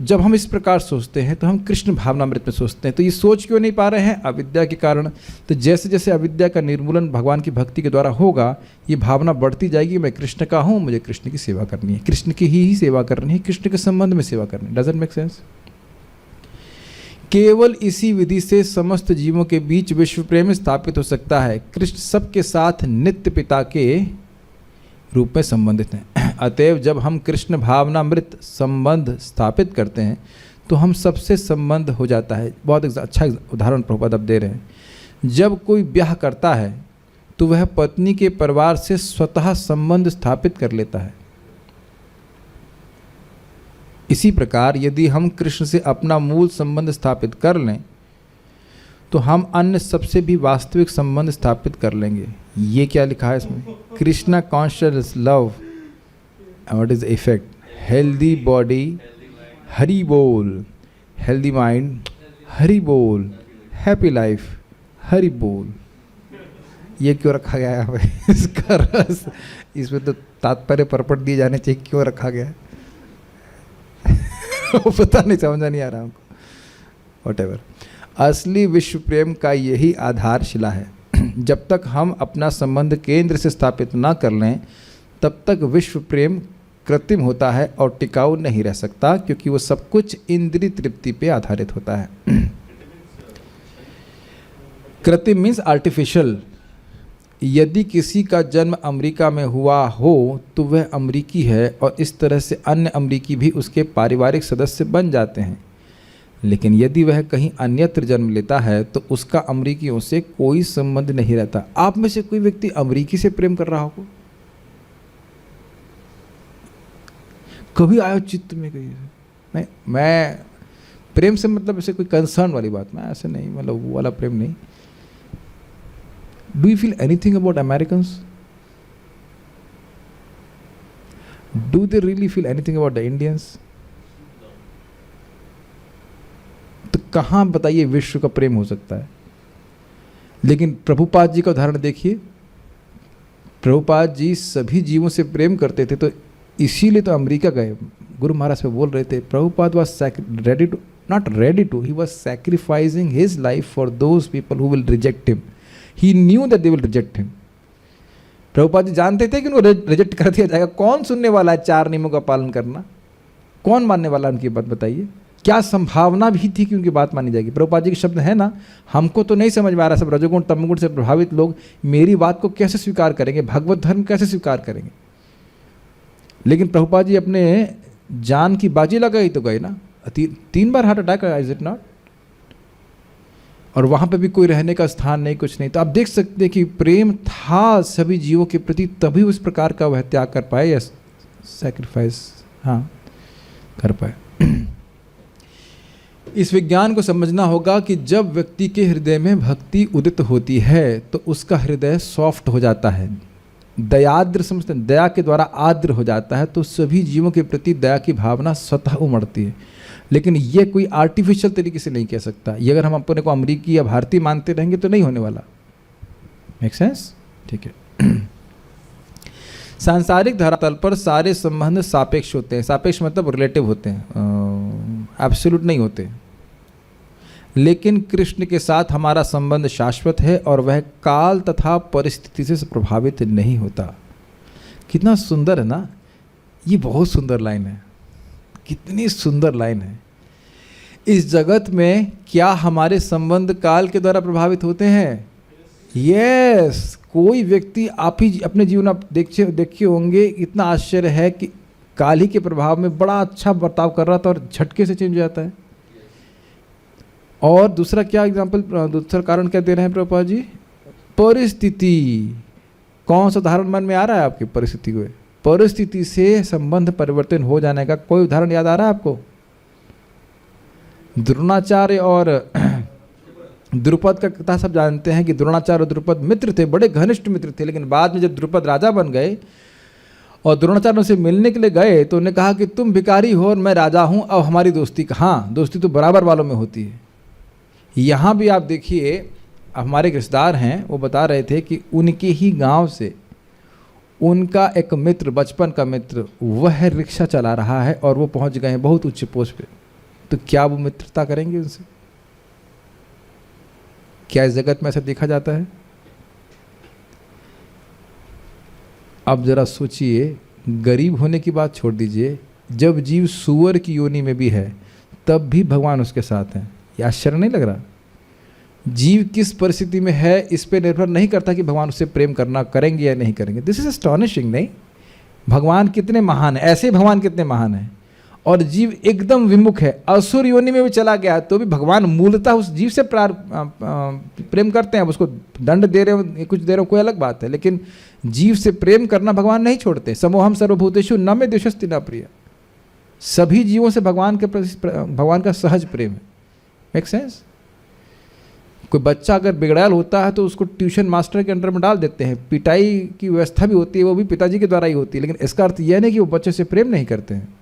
जब हम इस प्रकार सोचते हैं तो हम कृष्ण भावनामृत में सोचते हैं। तो ये सोच क्यों नहीं पा रहे हैं? अविद्या के कारण। तो जैसे जैसे अविद्या का निर्मूलन भगवान की भक्ति के द्वारा होगा, ये भावना बढ़ती जाएगी, मैं कृष्ण का हूँ, मुझे कृष्ण की सेवा करनी है, कृष्ण की ही सेवा करनी है, कृष्ण के संबंध में सेवा करनी है। Doesn't make sense? केवल इसी विधि से समस्त जीवों के बीच विश्व प्रेम स्थापित हो सकता है। कृष्ण सबके साथ नित्य पिता के रूप में संबंधित हैं। अतएव जब हम कृष्ण भावनामृत संबंध स्थापित करते हैं तो हम सबसे संबंध हो जाता है। बहुत अच्छा उदाहरण प्रभुपाद अब दे रहे हैं। जब कोई ब्याह करता है तो वह पत्नी के परिवार से स्वतः संबंध स्थापित कर लेता है। इसी प्रकार यदि हम कृष्ण से अपना मूल संबंध स्थापित कर लें तो हम अन्य सबसे भी वास्तविक संबंध स्थापित कर लेंगे। ये क्या लिखा है इसमें? Krishna conscious love, what is effect? Healthy body Hari बोल, हेल्दी माइंड हरि बोल, हैप्पी लाइफ हरि बोल। ये क्यों रखा गया है? इसका रस, इसमें तो तात्पर्य परपट दिए जाने चाहिए, क्यों रखा गया है? पता नहीं, समझा नहीं आ रहा हमको। वॉट एवर, असली विश्व प्रेम का यही आधारशिला है। जब तक हम अपना संबंध केंद्र से स्थापित ना कर लें तब तक विश्व प्रेम कृत्रिम होता है और टिकाऊ नहीं रह सकता, क्योंकि वो सब कुछ इंद्रिय तृप्ति पे आधारित होता है। कृत्रिम मीन्स आर्टिफिशियल। यदि किसी का जन्म अमेरिका में हुआ हो तो वह अमेरिकी है और इस तरह से अन्य अमेरिकी भी उसके पारिवारिक सदस्य बन जाते हैं। लेकिन यदि वह कहीं अन्यत्र जन्म लेता है तो उसका अमेरिकियों से कोई संबंध नहीं रहता। आप में से कोई व्यक्ति अमेरिकी से प्रेम कर रहा हो? कभी आयो चित्त में? कहीं नहीं, मैं प्रेम से मतलब ऐसे कोई कंसर्न वाली बात, मैं ऐसे नहीं, मतलब वो वाला प्रेम नहीं। Do you feel anything about Americans? Do they really feel anything about the Indians? तो कहाँ बताइए विश्व का प्रेम हो सकता है? लेकिन प्रभुपाद जी का उदाहरण देखिए। प्रभुपाद जी सभी जीवों से प्रेम करते थे, तो इसीलिए तो अमेरिका गए। गुरु महाराज पे बोल रहे थे, Prabhupada was ready to, not ready to, he was sacrificing his life for those people who will reject him. He knew that they will reject him. Prabhupada ji जानते थे कि उनको रिजेक्ट कर दिया जाएगा। कौन सुनने वाला है 4 नियमों का पालन करना? कौन मानने वाला उनकी बात? बताइए। क्या संभावना भी थी कि उनकी बात मानी जाएगी? प्रभुपाद जी के शब्द है ना, हमको तो नहीं समझ में आ रहा, सब रजोगुण तमोगुण से प्रभावित लोग मेरी बात को कैसे स्वीकार करेंगे, भगवत धर्म कैसे स्वीकार करेंगे? लेकिन प्रभुपाद जी अपने जान की बाजी लगाई तो गए ना। 3 बार हार्ट अटैक आया, इज इट नॉट? और वहाँ पे भी कोई रहने का स्थान नहीं, कुछ नहीं। तो आप देख सकते हैं कि प्रेम था सभी जीवों के प्रति, तभी उस प्रकार का वह त्याग कर पाए या सैक्रिफाइस कर पाए। इस विज्ञान को समझना होगा कि जब व्यक्ति के हृदय में भक्ति उदित होती है तो उसका हृदय सॉफ्ट हो जाता है, दयाद्र, समझते हैं, दया के द्वारा आर्द्र हो जाता है, तो सभी जीवों के प्रति दया की भावना स्वतः उमड़ती है। लेकिन ये कोई आर्टिफिशियल तरीके से नहीं कह सकता। ये अगर हम अपने को अमेरिकी या भारतीय मानते रहेंगे तो नहीं होने वाला। Make sense? ठीक है। सांसारिक धरातल पर सारे संबंध सापेक्ष होते हैं। सापेक्ष मतलब रिलेटिव होते हैं, एब्सोल्यूट नहीं होते। लेकिन कृष्ण के साथ हमारा संबंध शाश्वत है और वह काल तथा परिस्थिति से प्रभावित नहीं होता। कितना सुंदर है ना, ये बहुत सुंदर लाइन है, कितनी सुंदर लाइन है। इस जगत में क्या हमारे संबंध काल के द्वारा प्रभावित होते हैं? यस। कोई व्यक्ति, आप ही अपने जीवन आप देखिए होंगे, इतना आश्चर्य है कि काल ही के प्रभाव में बड़ा अच्छा बर्ताव कर रहा था और झटके से चेंज हो जाता है। और दूसरा क्या एग्जाम्पल, दूसरा कारण क्या दे रहे हैं प्रभुपाद जी? परिस्थिति। कौन सा उदाहरण मन में आ रहा है आपकी? परिस्थिति को, परिस्थिति से संबंध परिवर्तन हो जाने का कोई उदाहरण याद आ रहा है आपको? द्रोणाचार्य और द्रुपद का कथा सब जानते हैं कि द्रोणाचार्य और द्रुपद मित्र थे, बड़े घनिष्ठ मित्र थे। लेकिन बाद में जब द्रुपद राजा बन गए और द्रोणाचार्य से मिलने के लिए गए तो उन्होंने कहा कि तुम भिखारी हो और मैं राजा हूं, अब हमारी दोस्ती कहाँ? दोस्ती तो बराबर वालों में होती है। यहाँ भी आप देखिए, हमारे रिश्तेदार हैं, वो बता रहे थे कि उनके ही गांव से उनका एक मित्र, बचपन का मित्र, वह रिक्शा चला रहा है और वो पहुंच गए हैं बहुत उच्च पोस्ट पे। तो क्या वो मित्रता करेंगे उनसे? क्या इस जगत में ऐसा देखा जाता है? अब जरा सोचिए, गरीब होने की बात छोड़ दीजिए, जब जीव सूअर की योनि में भी है तब भी भगवान उसके साथ हैं। ये आश्चर्य नहीं लग रहा? जीव किस परिस्थिति में है इस पे निर्भर नहीं करता कि भगवान उससे प्रेम करना करेंगे या नहीं करेंगे। This is astonishing. नहीं, भगवान कितने महान है, ऐसे भगवान कितने महान है। और जीव एकदम विमुख है, असुर योनि में भी चला गया तो भी भगवान मूलतः उस जीव से प्रेम करते हैं। अब उसको दंड दे रहे हो, कुछ दे रहे हो, कोई अलग बात है, लेकिन जीव से प्रेम करना भगवान नहीं छोड़ते। समोहम सर्वभूतेषु न मे द्वेषस्ति न प्रिय। सभी जीवों से भगवान के प्रति भगवान का सहज प्रेम है। Make sense? कोई बच्चा अगर बिगड़ैल होता है तो उसको ट्यूशन मास्टर के अंडर में डाल देते हैं, पिटाई की व्यवस्था भी होती है, वो भी पिताजी के द्वारा ही होती है, लेकिन इसका अर्थ यह नहीं कि वो बच्चे से प्रेम नहीं करते हैं।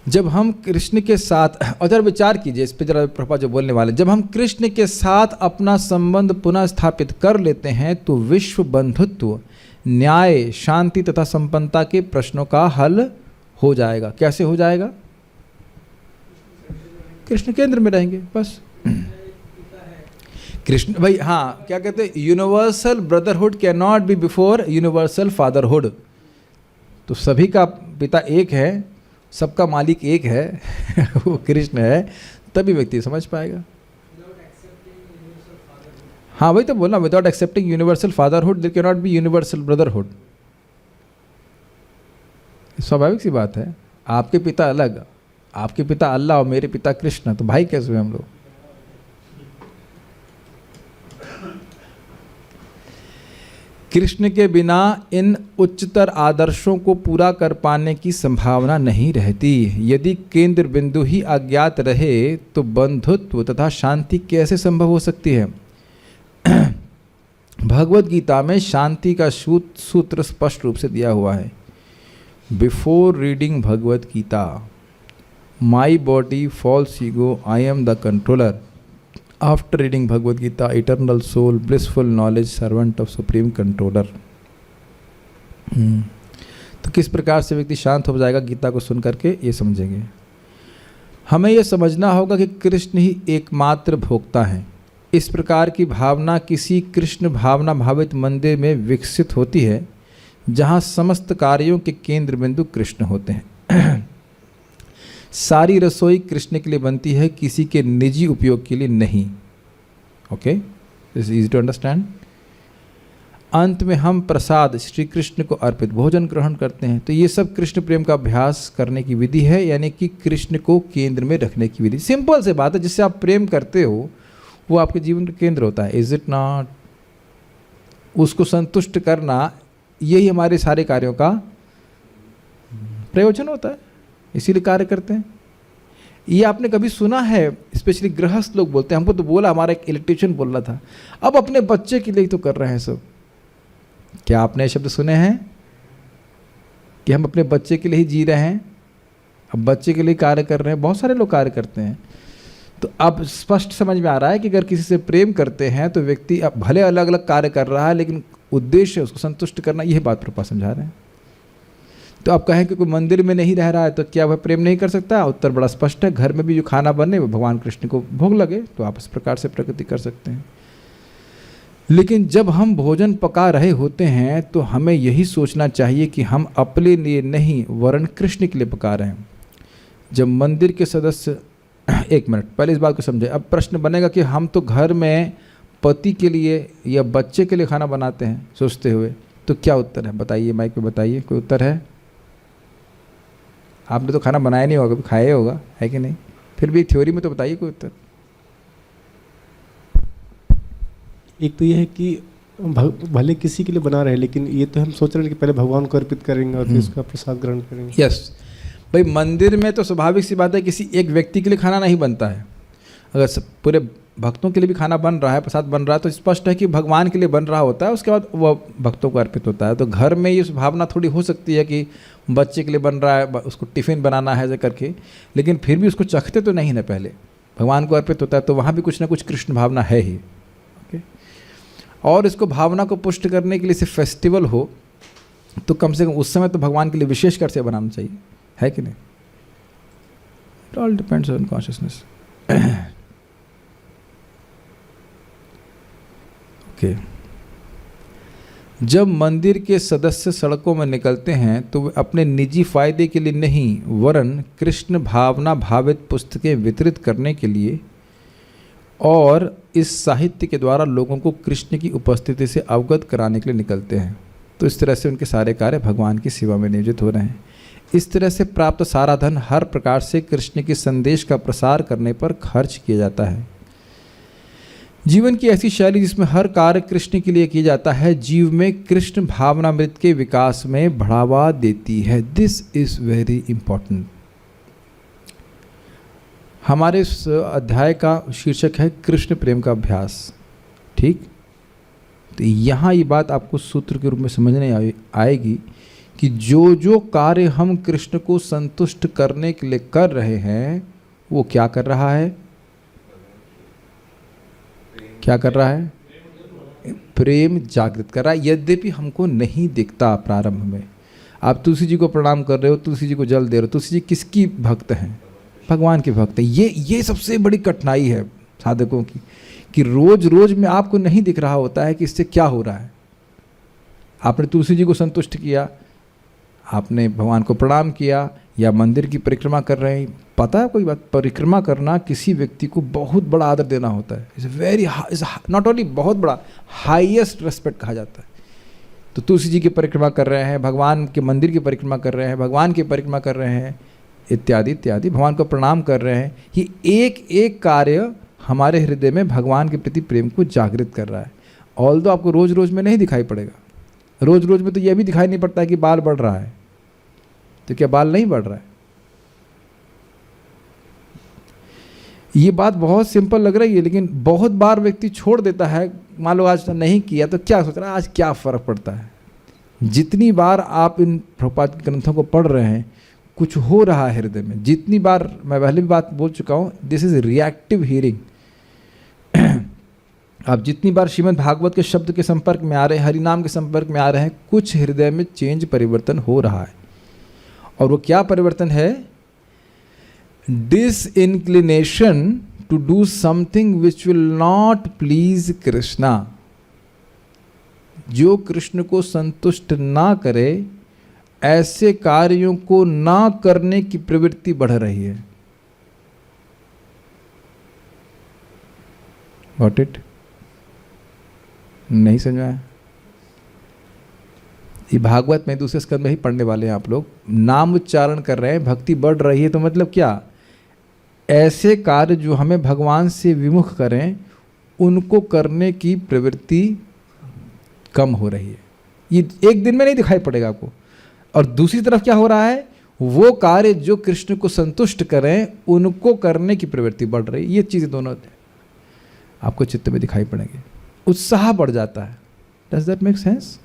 जब हम कृष्ण के साथ, और जरा विचार कीजिए इस पर, जरा प्रभुपाद जो बोलने वाले, जब हम कृष्ण के साथ अपना संबंध पुनः स्थापित कर लेते हैं तो विश्व बंधुत्व, न्याय, शांति तथा संपन्नता के प्रश्नों का हल हो जाएगा। कैसे हो जाएगा? कृष्ण केंद्र में रहेंगे बस। कृष्ण भाई, हाँ, क्या कहते हैं, universal brotherhood can not B before universal fatherhood. तो सभी का पिता एक है, सबका मालिक एक है वो कृष्ण है, तभी व्यक्ति समझ पाएगा। हाँ, वही तो बोलना, without accepting universal fatherhood there can not be universal brotherhood. स्वाभाविक सी बात है। आपके पिता अलग, आपके पिता अल्लाह और मेरे पिता कृष्ण, तो भाई कैसे हुए हम लोग? कृष्ण के बिना इन उच्चतर आदर्शों को पूरा कर पाने की संभावना नहीं रहती। यदि केंद्र बिंदु ही अज्ञात रहे तो बंधुत्व तथा शांति कैसे संभव हो सकती है? भगवद गीता में शांति का सूत्र स्पष्ट रूप से दिया हुआ है। Before reading Bhagavad Gita, my body false ego, I am the controller. After reading Bhagavad Gita, eternal soul, blissful knowledge, servant of supreme controller. तो किस प्रकार से व्यक्ति शांत हो जाएगा गीता को सुन करके, ये समझेंगे। हमें यह समझना होगा कि कृष्ण ही एकमात्र भोक्ता हैं। इस प्रकार की भावना किसी कृष्ण भावना भावित मंदिर में विकसित होती है जहाँ समस्त कार्यों के केंद्र बिंदु कृष्ण होते हैं। सारी रसोई कृष्ण के लिए बनती है, किसी के निजी उपयोग के लिए नहीं। Okay, this is easy to understand. अंत में हम प्रसाद श्री कृष्ण को अर्पित भोजन ग्रहण करते हैं। तो ये सब कृष्ण प्रेम का अभ्यास करने की विधि है, यानी कि कृष्ण को केंद्र में रखने की विधि। सिंपल से बात है, जिससे आप प्रेम करते हो वो आपके जीवन का केंद्र होता है। Is it not? उसको संतुष्ट करना, यही हमारे सारे कार्यों का प्रयोजन होता है, इसीलिए कार्य करते हैं। ये आपने कभी सुना है? स्पेशली गृहस्थ लोग बोलते हैं, हमको तो बोला, हमारा एक इलेक्ट्रिशियन बोल रहा था, अब अपने बच्चे के लिए ही तो कर रहे हैं सब। क्या आपने ये शब्द सुने हैं कि हम अपने बच्चे के लिए ही जी रहे हैं, अब बच्चे के लिए कार्य कर रहे हैं? बहुत सारे लोग कार्य करते हैं। तो अब स्पष्ट समझ में आ रहा है कि अगर किसी से प्रेम करते हैं तो व्यक्ति अब भले अलग अलग कार्य कर रहा है, लेकिन उद्देश्य उसको संतुष्ट करना, यह बात प्रभुपाद समझा रहे हैं। तो आप कहें कि कोई मंदिर में नहीं रह रहा है तो क्या वह प्रेम नहीं कर सकता? उत्तर बड़ा स्पष्ट है। घर में भी जो खाना बने वो भगवान कृष्ण को भोग लगे तो आप इस प्रकार से प्रगति कर सकते हैं। लेकिन जब हम भोजन पका रहे होते हैं तो हमें यही सोचना चाहिए कि हम अपने लिए नहीं वरन कृष्ण के लिए पका रहे हैं। जब मंदिर के सदस्य, एक मिनट पहले इस बात को समझे। अब प्रश्न बनेगा कि हम तो घर में पति के लिए या बच्चे के लिए खाना बनाते हैं सोचते हुए, लेकिन कृष्ण के लिए तो क्या उत्तर है बताइए, माइक पे बताइए, कोई उत्तर है? आपने तो खाना बनाया नहीं होगा, कभी खाया होगा, है कि नहीं? फिर भी थ्योरी में तो बताइए कोई उत्तर। एक तो ये है कि भले किसी के लिए बना रहे, लेकिन ये तो हम सोच रहे हैं कि पहले भगवान को अर्पित करेंगे और फिर उसका प्रसाद ग्रहण करेंगे। यस भाई, मंदिर में तो स्वाभाविक सी बात है किसी एक व्यक्ति के लिए खाना नहीं बनता है। अगर पूरे भक्तों के लिए भी खाना बन रहा है, प्रसाद बन रहा है, तो स्पष्ट है कि भगवान के लिए बन रहा होता है, उसके बाद वह भक्तों को अर्पित होता है। तो घर में ये भावना थोड़ी हो सकती है कि बच्चे के लिए बन रहा है, उसको टिफ़िन बनाना है ऐसे करके, लेकिन फिर भी उसको चखते तो नहीं ना, पहले भगवान को अर्पित होता है, तो वहाँ भी कुछ ना कुछ कृष्ण भावना है ही। ओके, और इसको भावना को पुष्ट करने के लिए सिर्फ फेस्टिवल हो तो कम से कम उस समय तो भगवान के लिए विशेष कर से बनाना चाहिए, है कि नहीं? It all depends on consciousness. Okay, जब मंदिर के सदस्य सड़कों में निकलते हैं तो वे अपने निजी फायदे के लिए नहीं, वरन कृष्ण भावना भावित पुस्तकें वितरित करने के लिए और इस साहित्य के द्वारा लोगों को कृष्ण की उपस्थिति से अवगत कराने के लिए निकलते हैं। तो इस तरह से उनके सारे कार्य भगवान की सेवा में नियोजित हो रहे हैं। इस तरह से प्राप्त सारा धन हर प्रकार से कृष्ण के संदेश का प्रसार करने पर खर्च किया जाता है। जीवन की ऐसी शैली जिसमें हर कार्य कृष्ण के लिए किया जाता है, जीव में कृष्ण भावनामृत के विकास में बढ़ावा देती है। This is very important. हमारे इस अध्याय का शीर्षक है कृष्ण प्रेम का अभ्यास, ठीक? तो यहाँ ये बात आपको सूत्र के रूप में समझने आएगी कि जो जो कार्य हम कृष्ण को संतुष्ट करने के लिए कर रहे हैं, वो क्या कर रहा है? क्या कर रहा है? प्रेम जागृत कर रहा है। यद्यपि हमको नहीं दिखता प्रारंभ में। आप तुलसी जी को प्रणाम कर रहे हो, तुलसी जी को जल दे रहे हो, तुलसी जी किसकी भक्त हैं? भगवान के भक्त हैं। ये सबसे बड़ी कठिनाई है साधकों की, कि रोज रोज में आपको नहीं दिख रहा होता है कि इससे क्या हो रहा है। आपने तुलसी जी को संतुष्ट किया, आपने भगवान को प्रणाम किया, या मंदिर की परिक्रमा कर रहे हैं। पता है कोई बात, परिक्रमा करना किसी व्यक्ति को बहुत बड़ा आदर देना होता है। इट्स वेरी, नॉट ओनली बहुत बड़ा, हाईएस्ट रेस्पेक्ट कहा जाता है। तो तुलसी जी की परिक्रमा कर रहे हैं, भगवान के मंदिर की परिक्रमा कर रहे हैं, भगवान की परिक्रमा कर रहे हैं, इत्यादि इत्यादि, भगवान को प्रणाम कर रहे हैं। ये एक एक कार्य हमारे हृदय में भगवान के प्रति प्रेम को जागृत कर रहा है। ऑल्दो आपको रोज रोज में नहीं दिखाई पड़ेगा। रोज रोज में तो यह भी दिखाई नहीं पड़ता है कि बाल बढ़ रहा है। तो क्या बाल नहीं बढ़ रहा है? ये बात बहुत सिंपल लग रही है, लेकिन बहुत बार व्यक्ति छोड़ देता है। मान लो आज नहीं किया तो क्या सोच रहा है, आज क्या फ़र्क पड़ता है? जितनी बार आप इन प्रभुपाद के ग्रंथों को पढ़ रहे हैं, कुछ हो रहा है हृदय में। जितनी बार, मैं पहले भी बात बोल चुका हूँ, दिस इज रिएक्टिव हियरिंग। आप जितनी बार श्रीमद् भागवत के शब्द के संपर्क में आ रहे हैं, हरिनाम के संपर्क में आ रहे हैं, कुछ हृदय में चेंज, परिवर्तन हो रहा है। और वो क्या परिवर्तन है? Disinclination to do something which will not please Krishna. जो कृष्ण को संतुष्ट ना करे, ऐसे कार्यों को ना करने की प्रवृत्ति बढ़ रही है। Got it? नहीं समझ में आया? ये भागवत में दूसरे स्कंद में ही पढ़ने वाले हैं आप लोग। नाम उच्चारण कर रहे हैं, भक्ति बढ़ रही है, तो मतलब क्या? ऐसे कार्य जो हमें भगवान से विमुख करें, उनको करने की प्रवृत्ति कम हो रही है। ये एक दिन में नहीं दिखाई पड़ेगा आपको। और दूसरी तरफ क्या हो रहा है? वो कार्य जो कृष्ण को संतुष्ट करें, उनको करने की प्रवृत्ति बढ़ रही है। ये चीज़ें दोनों आपको चित्त में दिखाई पड़ेंगे। उत्साह बढ़ जाता है। Does that make sense?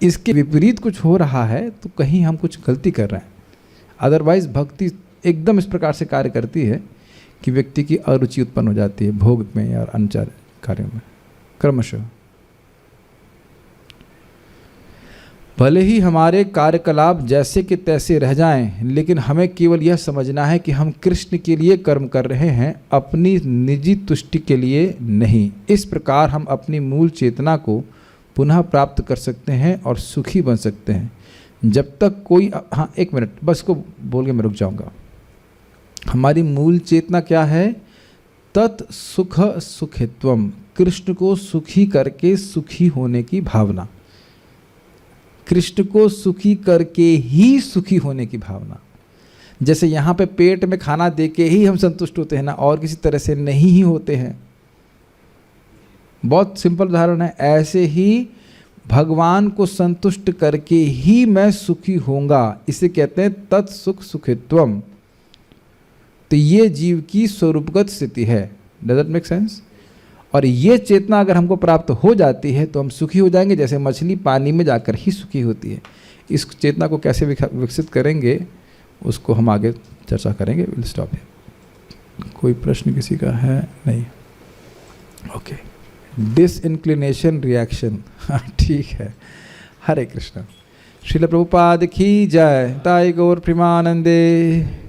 इसके विपरीत कुछ हो रहा है तो कहीं हम कुछ गलती कर रहे हैं। अदरवाइज भक्ति एकदम इस प्रकार से कार्य करती है कि व्यक्ति की अरुचि उत्पन्न हो जाती है भोग में या अनुचार कार्यों में क्रमशः। भले ही हमारे कार्यकलाप जैसे कि तैसे रह जाएं, लेकिन हमें केवल यह समझना है कि हम कृष्ण के लिए कर्म कर रहे हैं, अपनी निजी तुष्टि के लिए नहीं। इस प्रकार हम अपनी मूल चेतना को पुनः प्राप्त कर सकते हैं और सुखी बन सकते हैं। जब तक कोई, हाँ एक मिनट बस को बोल के मैं रुक जाऊंगा। हमारी मूल चेतना क्या है? तत् सुख सुखित्वम, कृष्ण को सुखी करके सुखी होने की भावना। कृष्ण को सुखी करके ही सुखी होने की भावना। जैसे यहाँ पे पेट में खाना दे के ही हम संतुष्ट होते हैं ना, और किसी तरह से नहीं ही होते हैं। बहुत सिंपल उदाहरण है। ऐसे ही भगवान को संतुष्ट करके ही मैं सुखी होऊंगा, इसे कहते हैं तत्सुख सुखित्वम। तो ये जीव की स्वरूपगत स्थिति है। Does it make sense? और ये चेतना अगर हमको प्राप्त हो जाती है तो हम सुखी हो जाएंगे, जैसे मछली पानी में जाकर ही सुखी होती है। इस चेतना को कैसे विकसित करेंगे उसको हम आगे चर्चा करेंगे। Will stop here. कोई प्रश्न किसी का है? नहीं? ओके। डिसइंक्लिनेशन रिएक्शन, हाँ ठीक है। हरे कृष्णा। श्रील प्रभुपाद की जय। ताई गौर प्रेमानंदे।